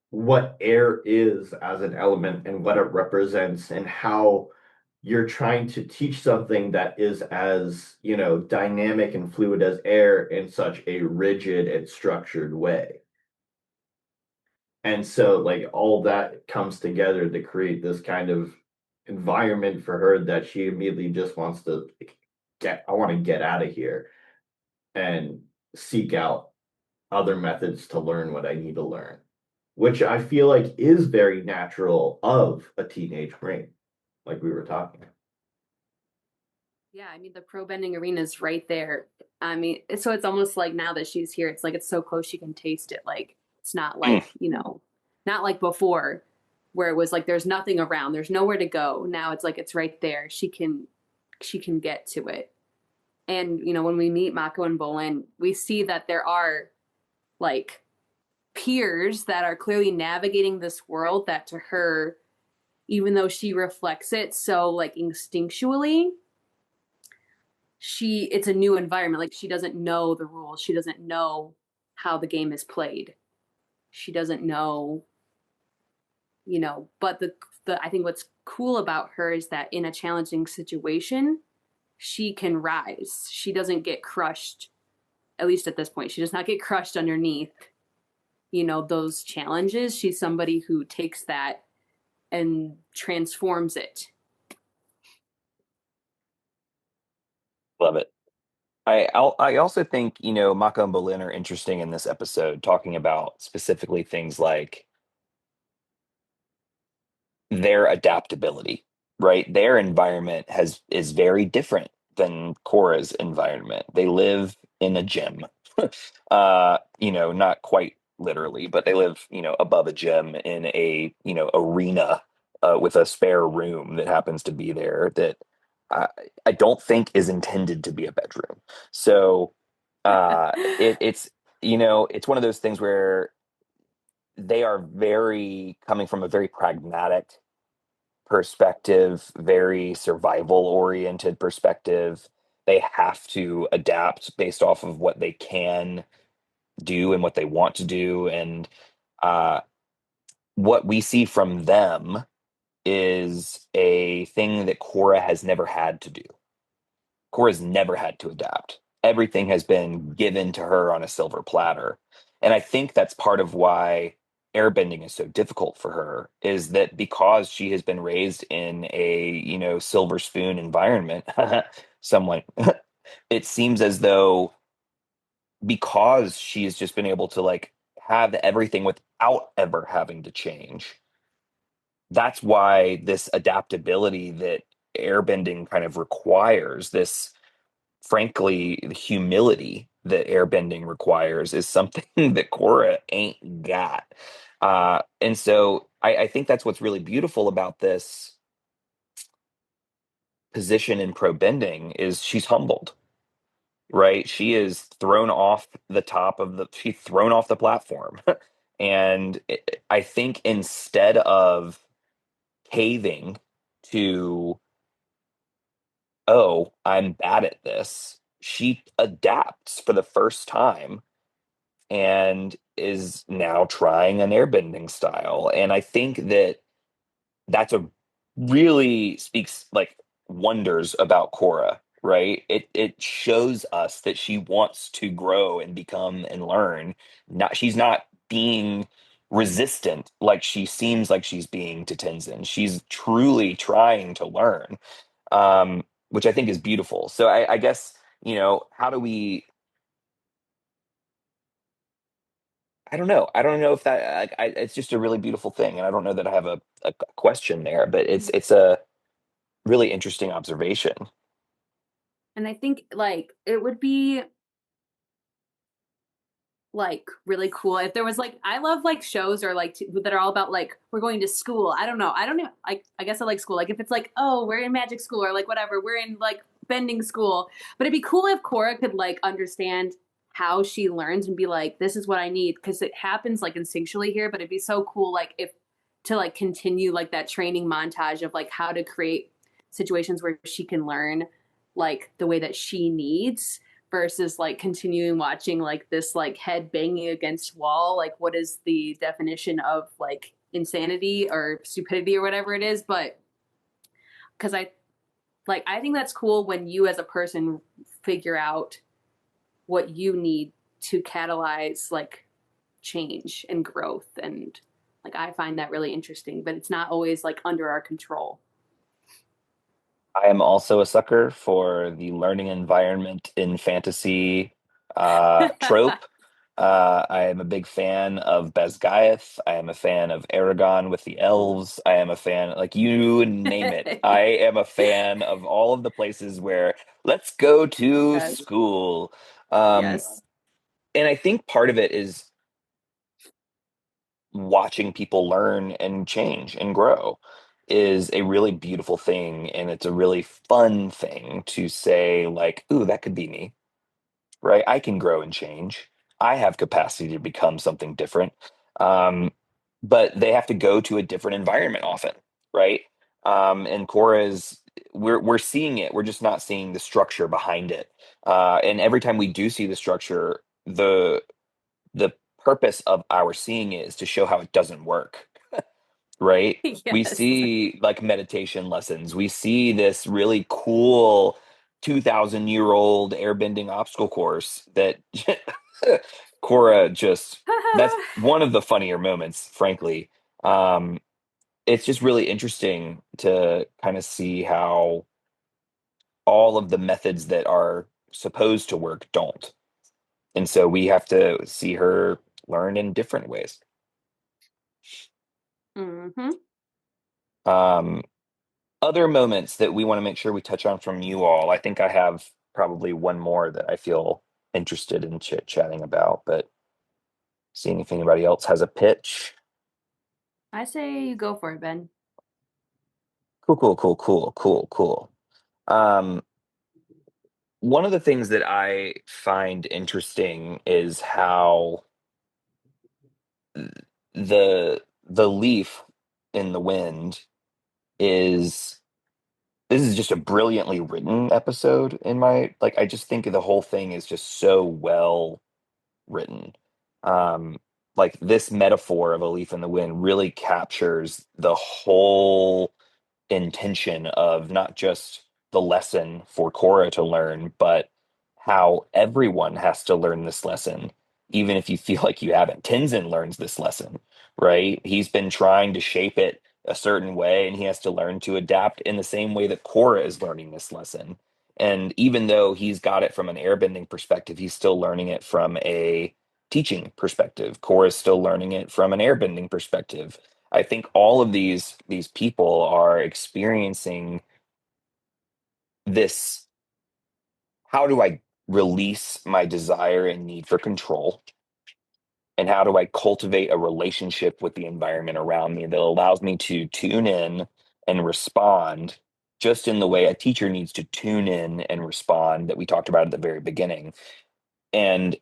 what air is as an element and what it represents and how you're trying to teach something that is as, dynamic and fluid as air in such a rigid and structured way. And so like all that comes together to create this kind of environment for her that she immediately just wants to I want to get out of here and seek out other methods to learn what I need to learn, which I feel like is very natural of a teenage brain, like we were talking.
Yeah, I mean, the pro bending arena is right there. I mean, so it's almost like now that she's here, it's like it's so close she can taste it. Like it's not like, not like before where it was like there's nothing around, there's nowhere to go. Now it's like it's right there. She can get to it. And when we meet Mako and Bolin, we see that there are like peers that are clearly navigating this world that to her, even though she reflects it so like instinctually, it's a new environment. Like she doesn't know the rules. She doesn't know how the game is played. She doesn't know, but the I think what's cool about her is that in a challenging situation, she can rise. She doesn't get crushed, at least at this point. She does not get crushed underneath, those challenges. She's somebody who takes that and transforms it.
Love it. I also think, Mako and Bolin are interesting in this episode, talking about specifically things like their adaptability, right? Their environment is very different than Korra's environment. They live in a gym. Not quite literally, but they live, above a gym in a, arena with a spare room that happens to be there that I, I don't think is intended to be a bedroom. So it's one of those things where they are very coming from a very pragmatic perspective, very survival oriented perspective. They have to adapt based off of what they can do and what they want to do. And uh, what we see from them is a thing that Korra has never had to do. Korra's never had to adapt. Everything has been given to her on a silver platter. And I think that's part of why airbending is so difficult for her, is that because she has been raised in a, silver spoon environment, somewhat, it seems as though because she's just been able to like have everything without ever having to change, that's why this adaptability that airbending kind of requires, this frankly, the humility that airbending requires is something that Korra ain't got. And so I think that's what's really beautiful about this position in pro bending is she's humbled, right? She is thrown off she's thrown off the platform. And I think instead of caving to, oh, I'm bad at this, she adapts for the first time and is now trying an airbending style. And I think that that's a really speaks like wonders about Korra, right? It shows us that she wants to grow and become and learn. Not she's not being resistant like she seems like she's being to Tenzin. She's truly trying to learn, which I think is beautiful. So I guess, how do we I don't know. I don't know if that it's just a really beautiful thing, and I don't know that I have a question there, but it's a really interesting observation.
And I think like it would be like really cool if there was like I love like shows or like that are all about like we're going to school. I don't know. I don't know. I guess I like school. Like if it's like, oh, we're in magic school or like whatever, we're in like bending school. But it'd be cool if Korra could like understand how she learns and be like, this is what I need, because it happens like instinctually here. But it'd be so cool like if to like continue like that training montage of like how to create situations where she can learn like the way that she needs versus like continuing watching like this like head banging against wall. Like what is the definition of like insanity or stupidity or whatever it is? But because I think that's cool when you as a person figure out what you need to catalyze like change and growth. And like I find that really interesting, but it's not always like under our control.
I am also a sucker for the learning environment in fantasy trope. I am a big fan of Basgiath. I am a fan of Aragon with the elves. I am a fan, like you name it. I am a fan of all of the places where let's go to
Yes.
school. Um,
Yes.
and I think part of it is watching people learn and change and grow is a really beautiful thing, and it's a really fun thing to say like, ooh, that could be me, right? I can grow and change. I have capacity to become something different. um, but they have to go to a different environment often, right? And Korra is we're seeing it, we're just not seeing the structure behind it. And every time we do see the structure, the purpose of our seeing it is to show how it doesn't work, right? We
Yes.
see like meditation lessons. We see this really cool 2,000-year-old airbending obstacle course that Korra just, that's one of the funnier moments, frankly. Um, it's just really interesting to kind of see how all of the methods that are supposed to work don't. And so we have to see her learn in different ways.
Mm-hmm.
Um, Other moments that we want to make sure we touch on from you all. I think I have probably one more that I feel interested in chit-chatting about, but seeing if anybody else has a pitch.
I say you go for it, Ben.
Cool, cool, cool, cool, cool, cool. Um, One of the things that I find interesting is how the the leaf in the wind is this is just a brilliantly written episode in my like I just think the whole thing is just so well written. Um, like this metaphor of a leaf in the wind really captures the whole intention of not just the lesson for Korra to learn, but how everyone has to learn this lesson, even if you feel like you haven't. Tenzin learns this lesson, right? He's been trying to shape it a certain way, and he has to learn to adapt in the same way that Korra is learning this lesson. And even though he's got it from an airbending perspective, he's still learning it from a teaching perspective. Korra is still learning it from an airbending perspective. I think all of these people are experiencing this. How do I release my desire and need for control? And how do I cultivate a relationship with the environment around me that allows me to tune in and respond just in the way a teacher needs to tune in and respond that we talked about at the very beginning. And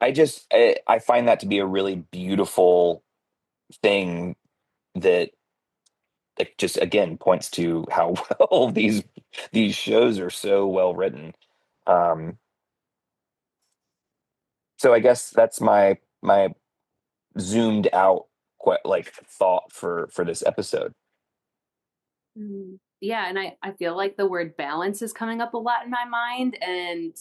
I find that to be a really beautiful thing that it just again points to how well these shows are so well written. Um, so I guess that's my zoomed out like thought for this episode.
Yeah, and I feel like the word balance is coming up a lot in my mind, and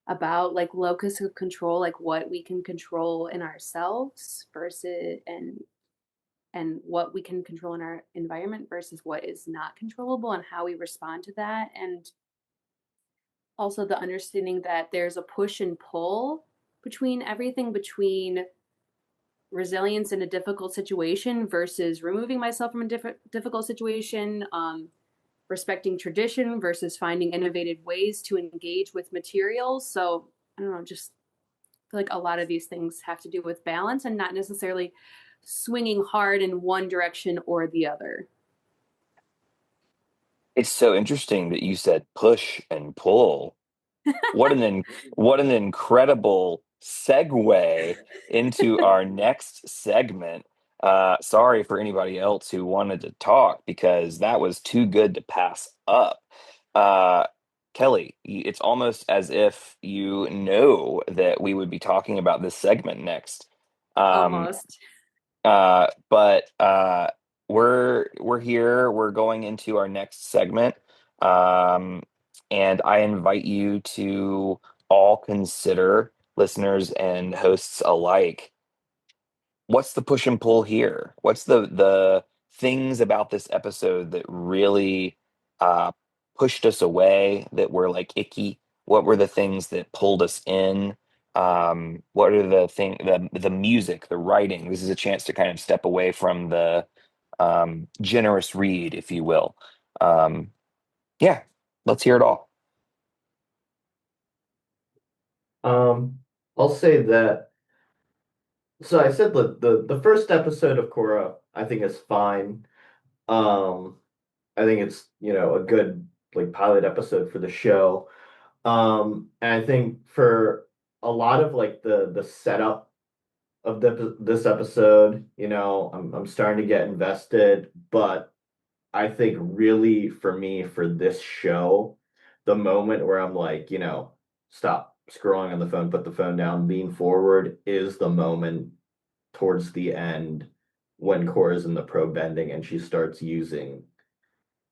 about like locus of control, like what we can control in ourselves versus and what we can control in our environment versus what is not controllable, and how we respond to that. And also the understanding that there's a push and pull between everything, between resilience in a difficult situation versus removing myself from a difficult situation, respecting tradition versus finding innovative ways to engage with materials. So I don't know, just feel like a lot of these things have to do with balance and not necessarily swinging hard in one direction or the other.
It's so interesting that you said push and pull. What an incredible segue into our next segment. Sorry for anybody else who wanted to talk because that was too good to pass up. Uh, Kelly, it's almost as if you know that we would be talking about this segment next. Um,
Almost.
but we're here. We're going into our next segment. Um, and I invite you to all consider, listeners and hosts alike, what's the push and pull here? What's the things about this episode that really uh, pushed us away, that were like icky? What were the things that pulled us in? What are the music, the writing? This is a chance to kind of step away from the generous read, if you will. Um, yeah, let's hear it all.
Um, I'll say that. So I said the first episode of Korra I think is fine. Um, I think it's, a good like pilot episode for the show. And I think for a lot of like the setup of this episode, I'm starting to get invested, but I think really for me for this show, the moment where I'm like, stop scrolling on the phone, put the phone down, lean forward is the moment towards the end when Cora's in the pro bending and she starts using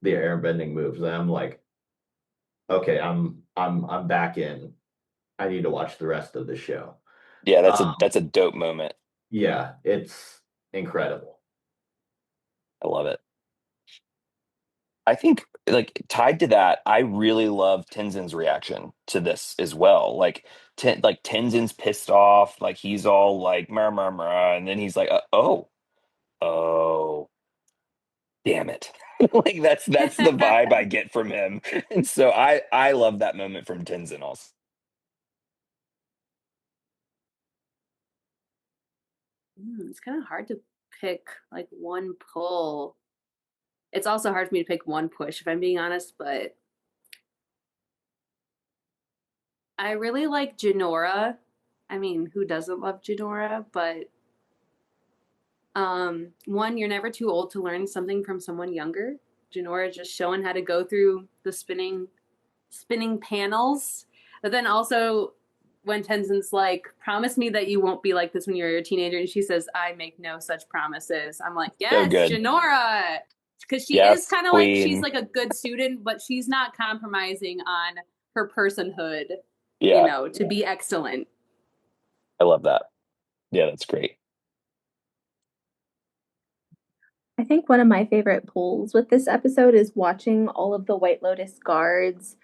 the air bending moves. And I'm like, okay, I'm back in. I need to watch the rest of the show.
Yeah,
Um,
that's a dope moment.
yeah, it's incredible.
I love it. I think like tied to that, I really love Tenzin's reaction to this as well. Like Tenzin's pissed off, like he's all like meh, meh, meh, and then he's like, oh, damn it. Like that's the vibe I get from him. And so I love that moment from Tenzin also.
It's kind of hard to pick like one pull. It's also hard for me to pick one push, if I'm being honest, but I really like Janora. I mean, who doesn't love Janora? But one, you're never too old to learn something from someone younger. Janora just showing how to go through the spinning panels. But then also when Tenzin's like, promise me that you won't be like this when you're a teenager, and she says, I make no such promises. I'm like,
So
yes,
good.
Janora. Because she is
Yes,
kind of like, she's
queen.
like a good student, but she's not compromising on her personhood,
Yeah,
to be excellent.
I love that. Yeah, that's great.
I think one of my favorite pulls with this episode is watching all of the White Lotus guards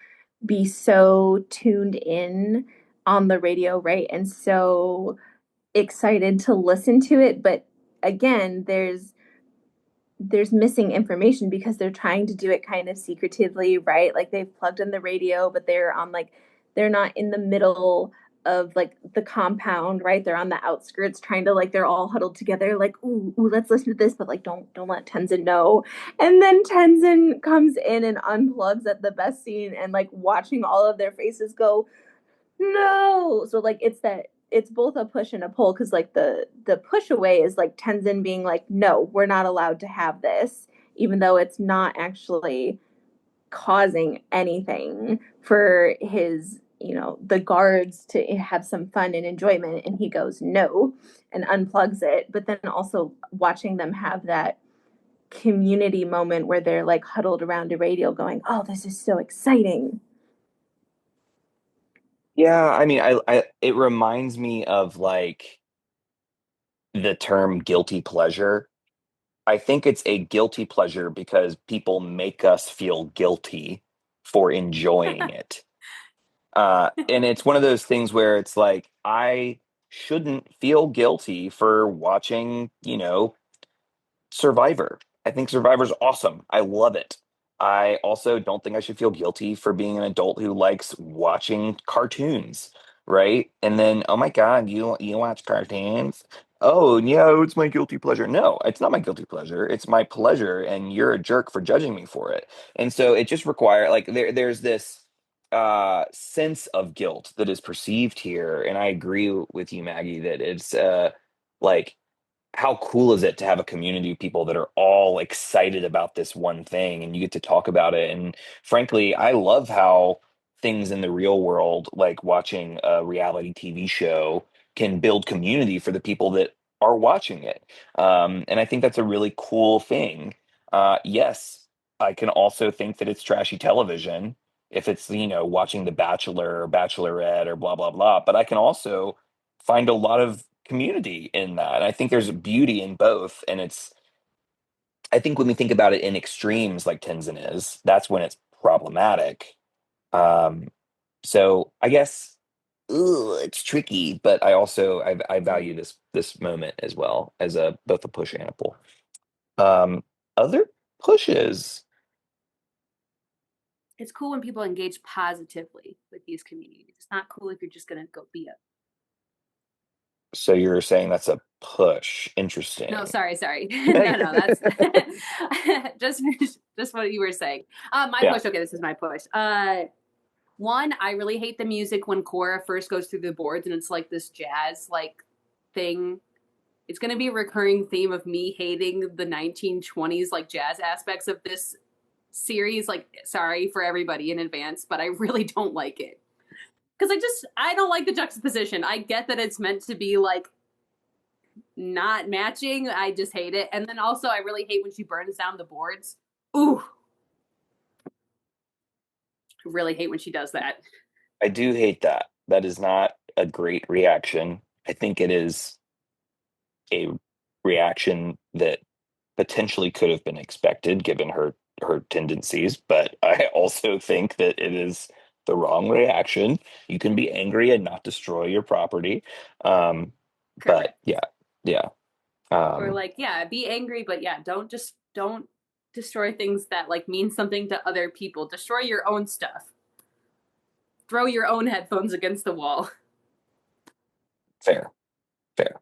be so tuned in on the radio, right? And so excited to listen to it. But again, there's missing information because they're trying to do it kind of secretively, right? Like they've plugged in the radio, but they're not in the middle of like the compound, right? They're on the outskirts trying to like they're all huddled together, like, ooh, let's listen to this, but like don't let Tenzin know. And then Tenzin comes in and unplugs at the best scene and like watching all of their faces go, no. So like it's both a push and a pull because like the push away is like Tenzin being like, no, we're not allowed to have this, even though it's not actually causing anything for his, the guards to have some fun and enjoyment, and he goes no and unplugs it. But then also watching them have that community moment where they're like huddled around a radio going, oh, this is so exciting.
Yeah, I mean, it reminds me of like the term guilty pleasure. I think it's a guilty pleasure because people make us feel guilty for enjoying it. And it's one of those things where it's like, I shouldn't feel guilty for watching, Survivor. I think Survivor's awesome. I love it. I also don't think I should feel guilty for being an adult who likes watching cartoons, right? And then, oh my God, you watch cartoons? Oh, yeah, it's my guilty pleasure. No, it's not my guilty pleasure. It's my pleasure, and you're a jerk for judging me for it. And so it just requires like there's this sense of guilt that is perceived here, and I agree with you, Maggie, that it's like how cool is it to have a community of people that are all excited about this one thing and you get to talk about it? And frankly, I love how things in the real world, like watching a reality TV show, can build community for the people that are watching it. And I think that's a really cool thing. Yes, I can also think that it's trashy television if it's, watching The Bachelor or Bachelorette or blah, blah, blah. But I can also find a lot of community in that. And I think there's beauty in both. And I think when we think about it in extremes like Tenzin is, that's when it's problematic. Um, so I guess it's tricky, but I value this moment as well as a both a push and a pull. Other pushes.
It's cool when people engage positively with these communities. It's not cool if you're just gonna go be a.
So you're saying that's a push.
No,
Interesting.
sorry. No, that's just just what you were saying. My
Yeah.
push. Okay, this is my push. One, I really hate the music when Korra first goes through the boards and it's like this jazz like thing. It's going to be a recurring theme of me hating the 1920s like jazz aspects of this series. Like, sorry for everybody in advance, but I really don't like it. Because I don't like the juxtaposition. I get that it's meant to be like not matching. I just hate it. And then also, I really hate when she burns down the boards. Ooh. I really hate when she does that.
I do hate that. That is not a great reaction. I think it is a reaction that potentially could have been expected given her tendencies, but I also think that it is the wrong reaction. You can be angry and not destroy your property. Um, but
Correct.
yeah.
Or
Um,
like, yeah, be angry, but yeah, don't destroy things that like mean something to other people. Destroy your own stuff. Throw your own headphones against the wall.
fair, fair.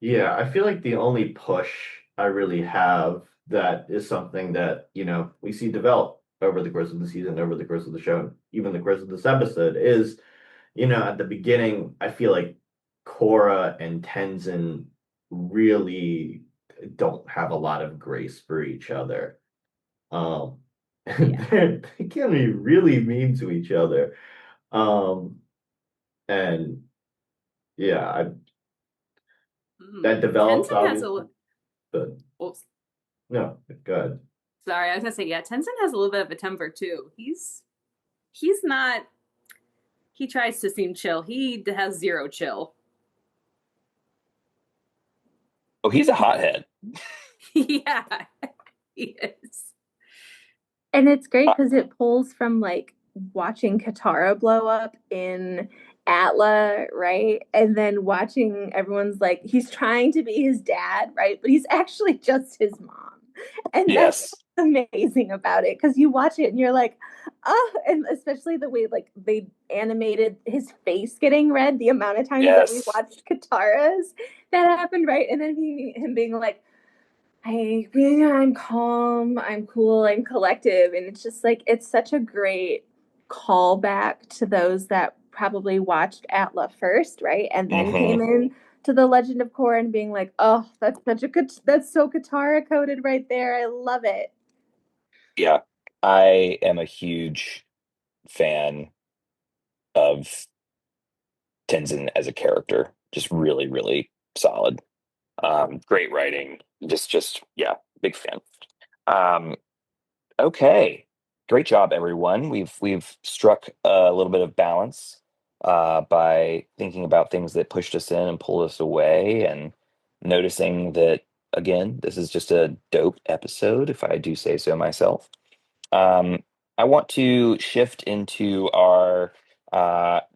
Yeah, I feel like the only push I really have that is something that, we see develop over the course of the season, over the course of the show, even the course of this episode is, at the beginning, I feel like Korra and Tenzin really don't have a lot of grace for each other. Um,
Yeah.
they can be really mean to each other. Um, and yeah, that develops
Tenzin has
obviously,
a.
but
Oops.
no, good.
Sorry, I was gonna say yeah. Tenzin has a little bit of a temper too. He's not. He tries to seem chill. He has zero chill.
Oh, he's a hothead.
Yeah, he is.
And it's great
Uh,
because it pulls from like watching Katara blow up in Atla, right? And then watching everyone's like, he's trying to be his dad, right? But he's actually just his mom. And that's
yes,
amazing about it because you watch it and you're like, oh, and especially the way like they animated his face getting red, the amount of times that we
yes,
watched Katara's that happened, right? And then him being like, I'm calm, I'm cool, I'm collective. And it's just like, it's such a great callback to those that probably watched Atla first, right? And then
hmm
came in to the Legend of Korra and being like, oh, that's so Katara coded right there. I love it.
yeah. I am a huge fan of Tenzin as a character. Just really, really solid. Great writing. Just yeah, big fan. Um, okay, great job, everyone. We've struck a little bit of balance by thinking about things that pushed us in and pulled us away, and noticing that again, this is just a dope episode, if I do say so myself. Um, I want to shift into our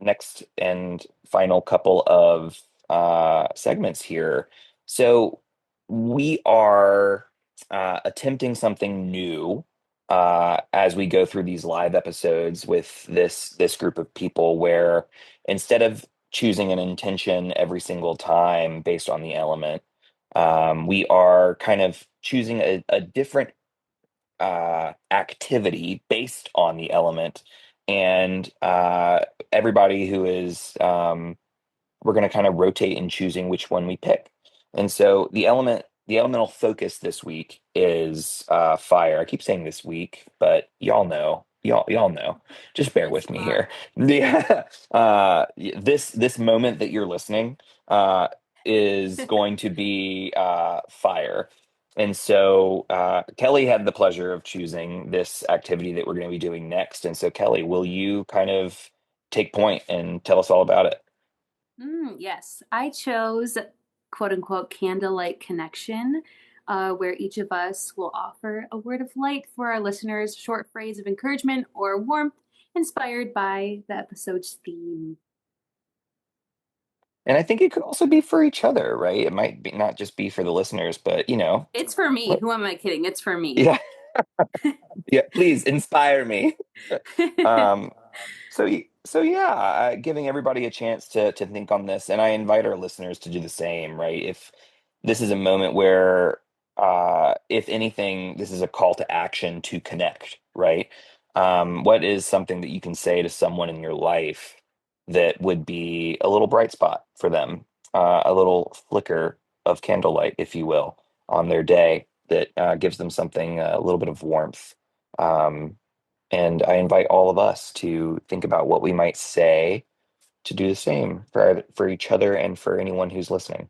next and final couple of segments here. So we are attempting something new as we go through these live episodes with this group of people, where instead of choosing an intention every single time based on the element, we are kind of choosing a different activity based on the element, and everybody who is we're going to kind of rotate in choosing which one we pick. And so the elemental focus this week is fire. I keep saying this week, but y'all know. Just bear
It's
with me
fine.
here. The this moment that you're listening is going to be fire. And so Kelly had the pleasure of choosing this activity that we're going to be doing next. And so Kelly, will you kind of take point and tell us all about it?
Yes, I chose quote unquote candlelight connection, where each of us will offer a word of light for our listeners, short phrase of encouragement or warmth inspired by the episode's theme.
And I think it could also be for each other, right? It might be not just be for the listeners, but
It's for me.
let-
Who am I kidding? It's for me.
yeah, yeah. Please inspire me. Um, so yeah, giving everybody a chance to think on this, and I invite our listeners to do the same, right? If this is a moment where, if anything, this is a call to action to connect, right? What is something that you can say to someone in your life that would be a little bright spot for them, a little flicker of candlelight, if you will, on their day that gives them something, a little bit of warmth. Um, and I invite all of us to think about what we might say to do the same for each other and for anyone who's listening.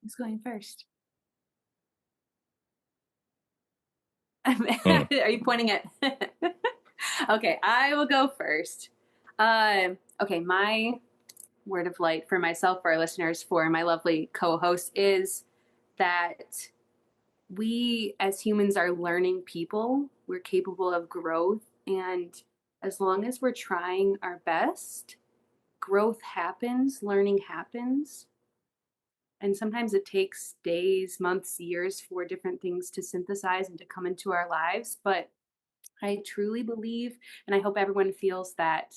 Who's going first?
Hmm.
Are you pointing at? Okay, I will go first. Okay, my word of light for myself, for our listeners, for my lovely co-host is that we as humans are learning people. We're capable of growth, and as long as we're trying our best, growth happens, learning happens. And sometimes it takes days, months, years for different things to synthesize and to come into our lives. But I truly believe, and I hope everyone feels that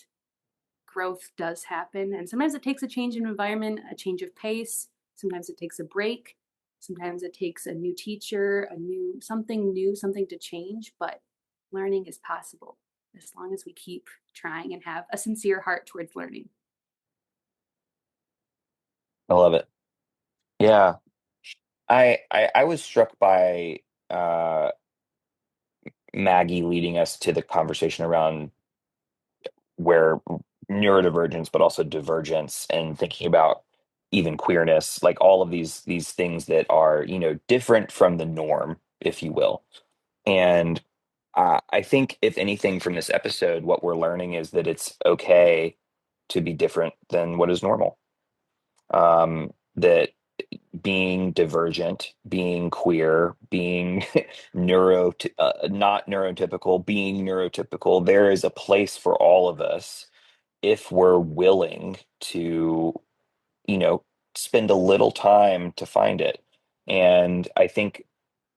growth does happen. And sometimes it takes a change in environment, a change of pace. Sometimes it takes a break. Sometimes it takes a new teacher, new, something to change. But learning is possible as long as we keep trying and have a sincere heart towards learning.
I love it. Yeah, I was struck by uh, Maggie leading us to the conversation around where neurodivergence, but also divergence, and thinking about even queerness, like all of these things that are different from the norm, if you will. And I think, if anything, from this episode, what we're learning is that it's okay to be different than what is normal. That being divergent, being queer, being not neurotypical, being neurotypical, there is a place for all of us if we're willing to, you know, spend a little time to find it. And I think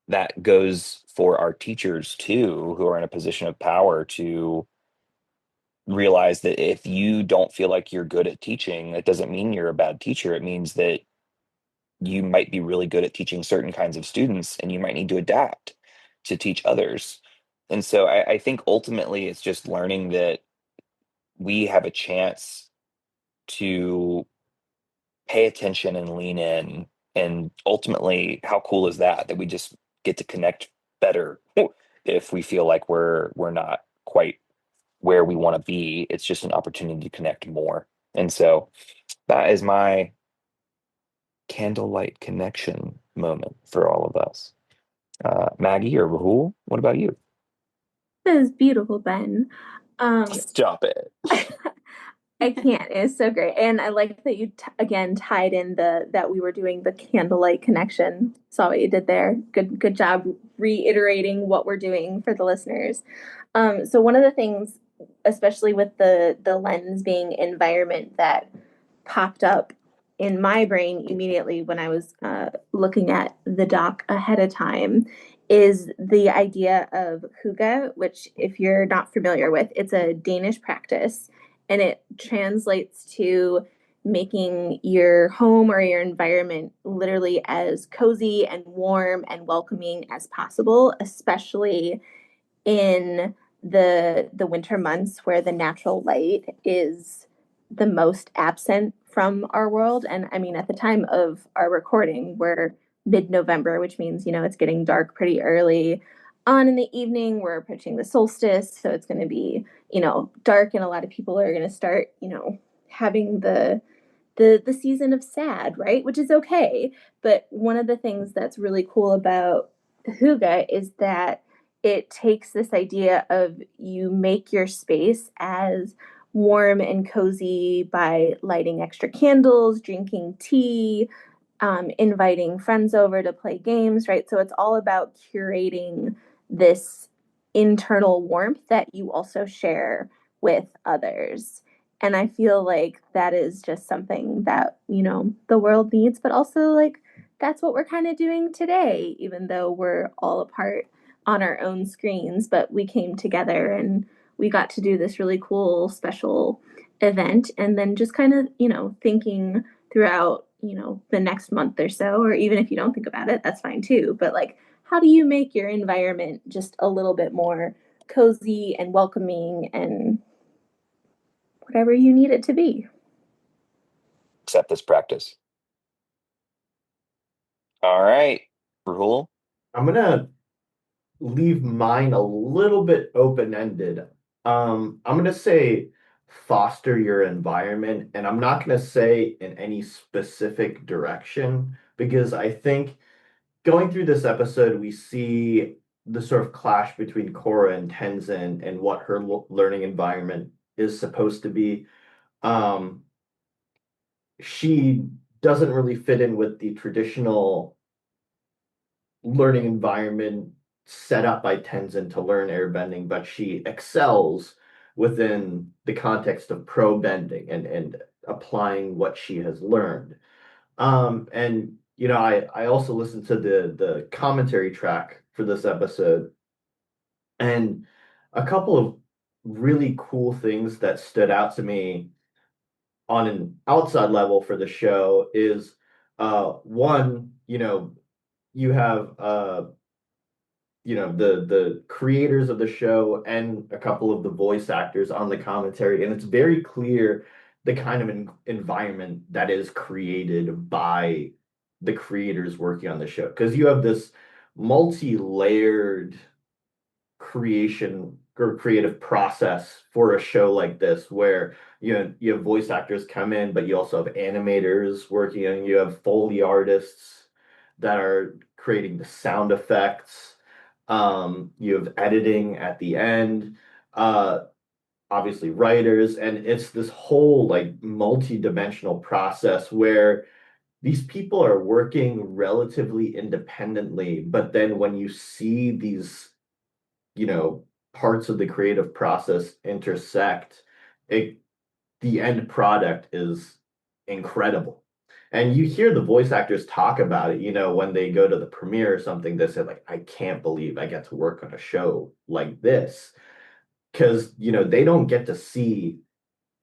that goes for our teachers too, who are in a position of power, to realize that if you don't feel like you're good at teaching, that doesn't mean you're a bad teacher. It means that you might be really good at teaching certain kinds of students, and you might need to adapt to teach others. And so I think ultimately it's just learning that we have a chance to pay attention and lean in. And ultimately, how cool is that we just get to connect better if we feel like we're not quite where we want to be. It's just an opportunity to connect more. And so that is my candlelight connection moment for all of us. Maggie or Rahul, what about you?
That is beautiful, Ben.
Stop it.
I can't. It's so great, and I like that you again tied in the that we were doing the candlelight connection. Saw what you did there. Good job reiterating what we're doing for the listeners. So one of the things, especially with the lens being environment, that popped up in my brain immediately when I was looking at the doc ahead of time is the idea of hygge, which, if you're not familiar with, it's a Danish practice, and it translates to making your home or your environment literally as cozy and warm and welcoming as possible, especially in the winter months where the natural light is the most absent from our world. And I mean, at the time of our recording, we're mid-November, which means, it's getting dark pretty early on in the evening. We're approaching the solstice, so it's going to be, dark, and a lot of people are going to start, having the season of sad, right? Which is okay. But one of the things that's really cool about hygge is that it takes this idea of you make your space as warm and cozy by lighting extra candles, drinking tea, inviting friends over to play games, right? So it's all about curating this internal warmth that you also share with others. And I feel like that is just something that, the world needs, but also like that's what we're kind of doing today, even though we're all apart on our own screens. But we came together and we got to do this really cool, special event. And then just kind of, thinking throughout, the next month or so, or even if you don't think about it, that's fine too. But like, how do you make your environment just a little bit more cozy and welcoming and whatever you need it to be?
Accept this practice. All right, Rahul.
I'm gonna leave mine a little bit open-ended. I'm gonna say foster your environment, and I'm not gonna say in any specific direction because I think going through this episode, we see the sort of clash between Korra and Tenzin and what her learning environment is supposed to be. Um, she doesn't really fit in with the traditional learning environment set up by Tenzin to learn airbending, but she excels within the context of pro bending and applying what she has learned. And I also listened to the commentary track for this episode, and a couple of really cool things that stood out to me on an outside level for the show is one, you have the creators of the show and a couple of the voice actors on the commentary, and it's very clear the kind of environment that is created by the creators working on the show, because you have this multi-layered creation or creative process for a show like this where you have voice actors come in, but you also have animators working, and you have Foley artists that are creating the sound effects. You have editing at the end, uh, obviously writers, and it's this whole like multi-dimensional process where these people are working relatively independently, but then when you see these, parts of the creative process intersect, it the end product is incredible. And you hear the voice actors talk about it, when they go to the premiere or something, they say like, I can't believe I get to work on a show like this. Because, they don't get to see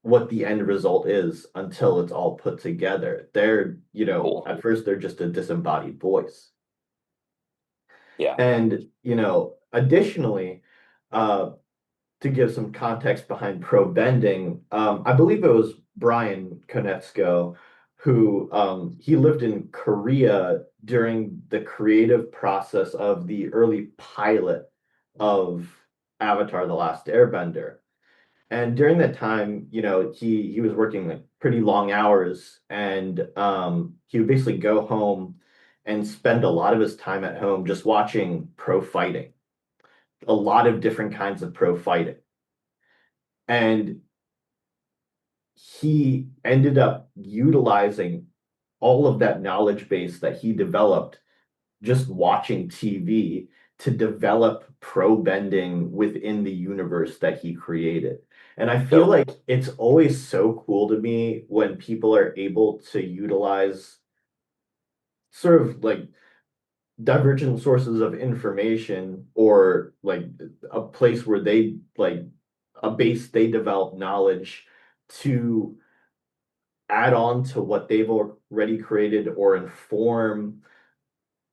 what the end result is until it's all put together. They're,
Cool.
at first they're just a disembodied voice.
Yeah.
And, additionally, uh, to give some context behind pro bending, I believe it was Brian Konietzko who he lived in Korea during the creative process of the early pilot of Avatar: The Last Airbender. And during that time, he was working like pretty long hours, and he would basically go home and spend a lot of his time at home just watching pro fighting, a lot of different kinds of pro fighting. And he ended up utilizing all of that knowledge base that he developed just watching TV to develop pro bending within the universe that he created. And I feel
Dope.
like it's always so cool to me when people are able to utilize sort of like divergent sources of information, or like a place where they like a base they develop knowledge to add on to what they've already created or inform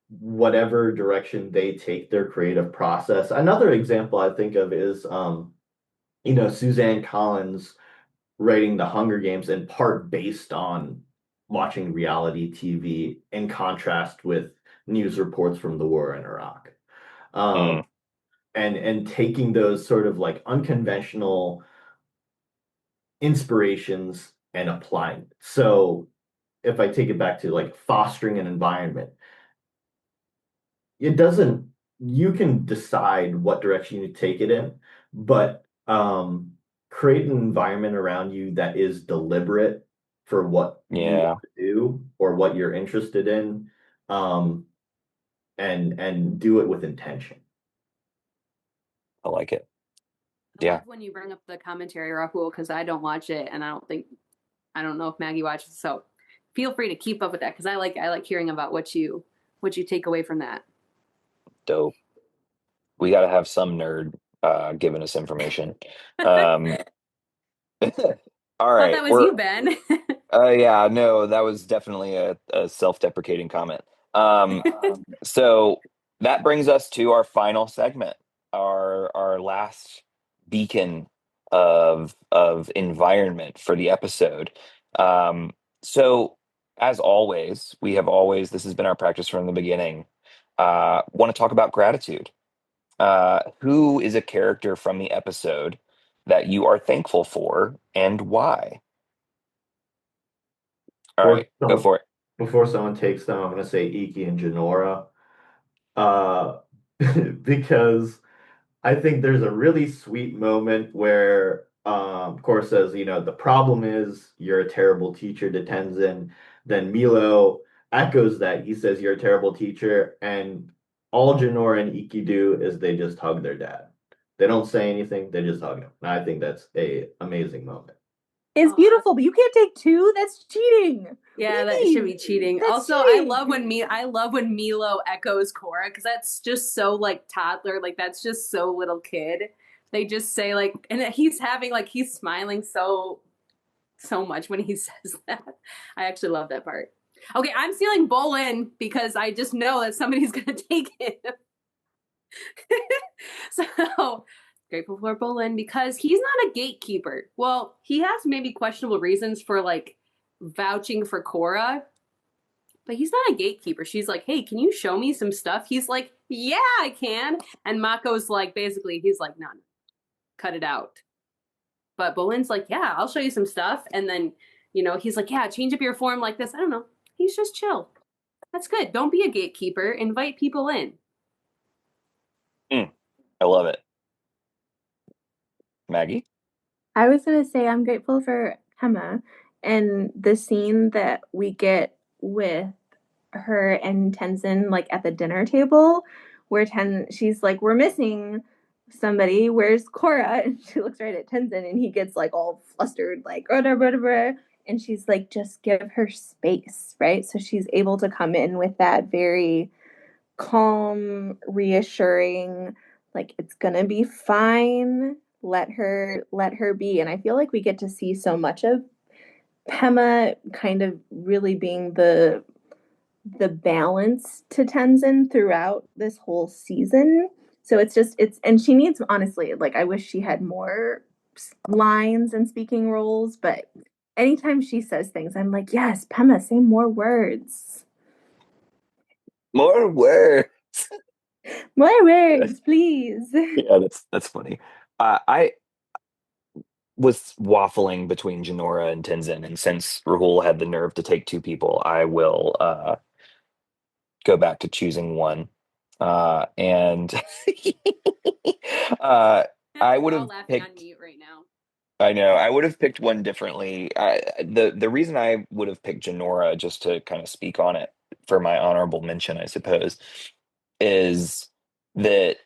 whatever direction they take their creative process. Another example I think of is Suzanne Collins writing The Hunger Games in part based on watching reality TV in contrast with news reports from the war in Iraq.
Mm,
And taking those sort of like unconventional inspirations and applying it. So if I take it back to like fostering an environment, it doesn't, you can decide what direction you take it in, but create an environment around you that is deliberate for what you
yeah,
want to do or what you're interested in, um, and do it with intention.
I like it.
I
Yeah,
love when you bring up the commentary, Rahul, because I don't watch it, and I don't know if Maggie watches. So feel free to keep up with that because I like hearing about what you take away from that.
dope. We got to have some nerd giving us information. Um, all
Thought
right,
that was
we're
you, Ben.
yeah, no, that was definitely a self-deprecating comment. So that brings us to our final segment, our last beacon of environment for the episode. Um, so as always, this has been our practice from the beginning. Want to talk about gratitude. Who is a character from the episode that you are thankful for and why? All
Before
right, go
someone,
for it.
before someone takes them, I'm going to say Iki and Janora, uh, because I think there's a really sweet moment where Korra says, the problem is you're a terrible teacher to Tenzin. Then Milo echoes that. He says, you're a terrible teacher. And all Jinora and Ikki do is they just hug their dad. They don't say anything, they just hug him. And I think that's a amazing moment.
It's beautiful, but you can't take two. That's cheating.
Yeah,
What do you
that should
mean?
be cheating.
That's
Also,
cheating.
I love when Milo echoes Korra because that's just so like toddler, like that's just so little kid. They just say like, and he's having like he's smiling so much when he says that. I actually love that part. Okay, I'm stealing Bolin because I just know that somebody's gonna take it. So grateful for Bolin because he's not a gatekeeper. Well, he has maybe questionable reasons for like vouching for Korra, but he's not a gatekeeper. She's like, hey, can you show me some stuff? He's like, yeah, I can. And Mako's like, basically, he's like, none, cut it out. But Bolin's like, yeah, I'll show you some stuff. And then, he's like, yeah, change up your form like this. I don't know. He's just chill. That's good. Don't be a gatekeeper. Invite people in.
I love it. Maggie?
I was going to say I'm grateful for Emma and the scene that we get with her and Tenzin like at the dinner table where she's like, we're missing somebody. Where's Korra? And she looks right at Tenzin and he gets like all flustered, like, whatever. And she's like, just give her space, right? So she's able to come in with that very calm, reassuring, like it's gonna be fine. Let her be. And I feel like we get to see so much of Pema kind of really being the balance to Tenzin throughout this whole season. So and she needs, honestly, like I wish she had more lines and speaking roles, but anytime she says things, I'm like, yes, Pema, say more words.
More words.
More words, please.
Yeah, that's funny. I was waffling between Janora and Tenzin, and since Rahul had the nerve to take two people, I will go back to choosing one. And uh, I would
We're all
have
laughing on
picked.
mute right now.
I know I would have picked one differently. The reason I would have picked Janora, just to kind of speak on it for my honorable mention, I suppose, is that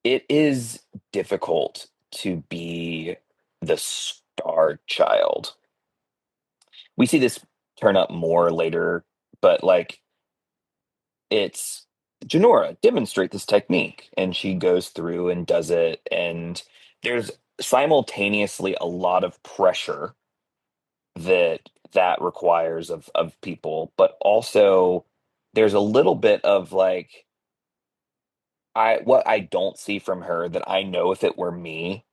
it is difficult to be the star child. We see this turn up more later, but like it's Janora demonstrate this technique, and she goes through and does it, and there's simultaneously a lot of pressure that requires of people, but also there's a little bit of like what I don't see from her that I know if it were me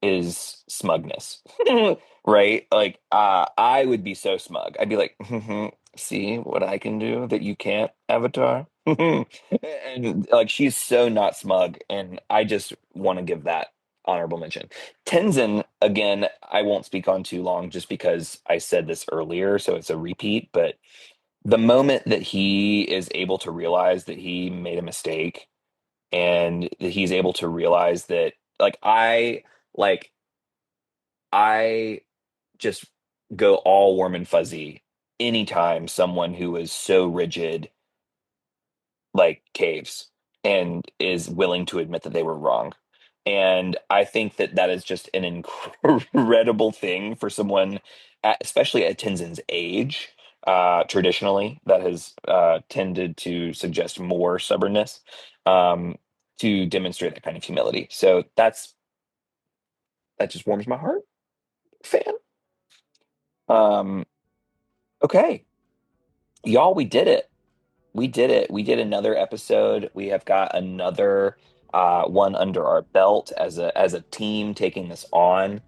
is smugness. Right? Like I would be so smug. I'd be like, see what I can do that you can't, Avatar. And like she's so not smug, and I just want to give that honorable mention. Tenzin, again, I won't speak on too long just because I said this earlier, so it's a repeat, but the moment that he is able to realize that he made a mistake, and that he's able to realize that like I just go all warm and fuzzy anytime someone who is so rigid like caves and is willing to admit that they were wrong. And I think that that is just an incredible thing for someone, especially at Tenzin's age. Traditionally, that has tended to suggest more stubbornness, um, to demonstrate that kind of humility. So that just warms my heart, fan. Um, okay, y'all, we did it. We did it. We did another episode. We have got another one under our belt as a team taking this on.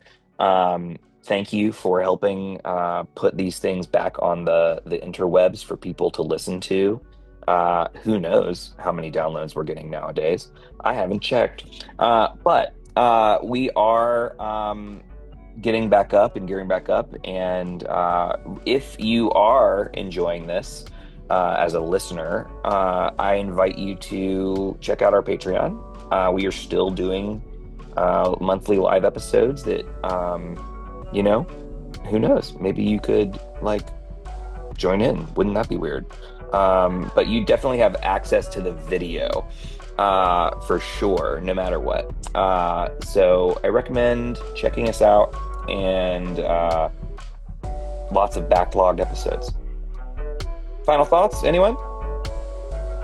Thank you for helping put these things back on the interwebs for people to listen to. Who knows how many downloads we're getting nowadays? I haven't checked. But we are getting back up and gearing back up. And if you are enjoying this as a listener, I invite you to check out our Patreon. We are still doing monthly live episodes that, you know, who knows? Maybe you could like join in. Wouldn't that be weird? But you definitely have access to the video for sure, no matter what. So I recommend checking us out, and lots of backlogged episodes. Final thoughts, anyone?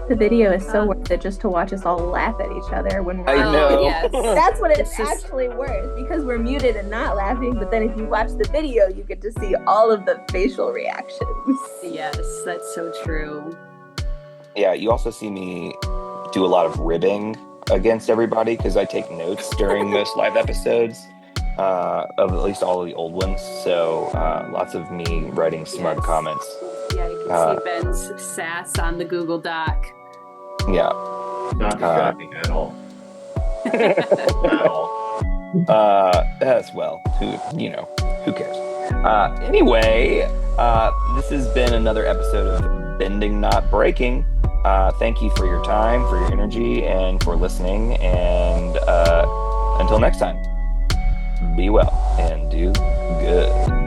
The video is so worth it just to watch us all laugh at each other when we're
I know.
Yes.
That's what it's
It's just-
actually worth, because we're muted and not laughing, but then if you watch the video, you get to see all of the facial reactions.
Yes, that's so true.
Yeah, you also see me do a lot of ribbing against everybody because I take notes during most live episodes, of at least all of the old ones. So lots of me writing smug
Yes.
comments.
Yeah, you can see Ben's sass on the Google Doc.
Yeah.
Not distracting at all. At all.
As well. Who cares? Anyway, this has been another episode of Bending Not Breaking. Thank you for your time, for your energy, and for listening. And until next time, be well and do good.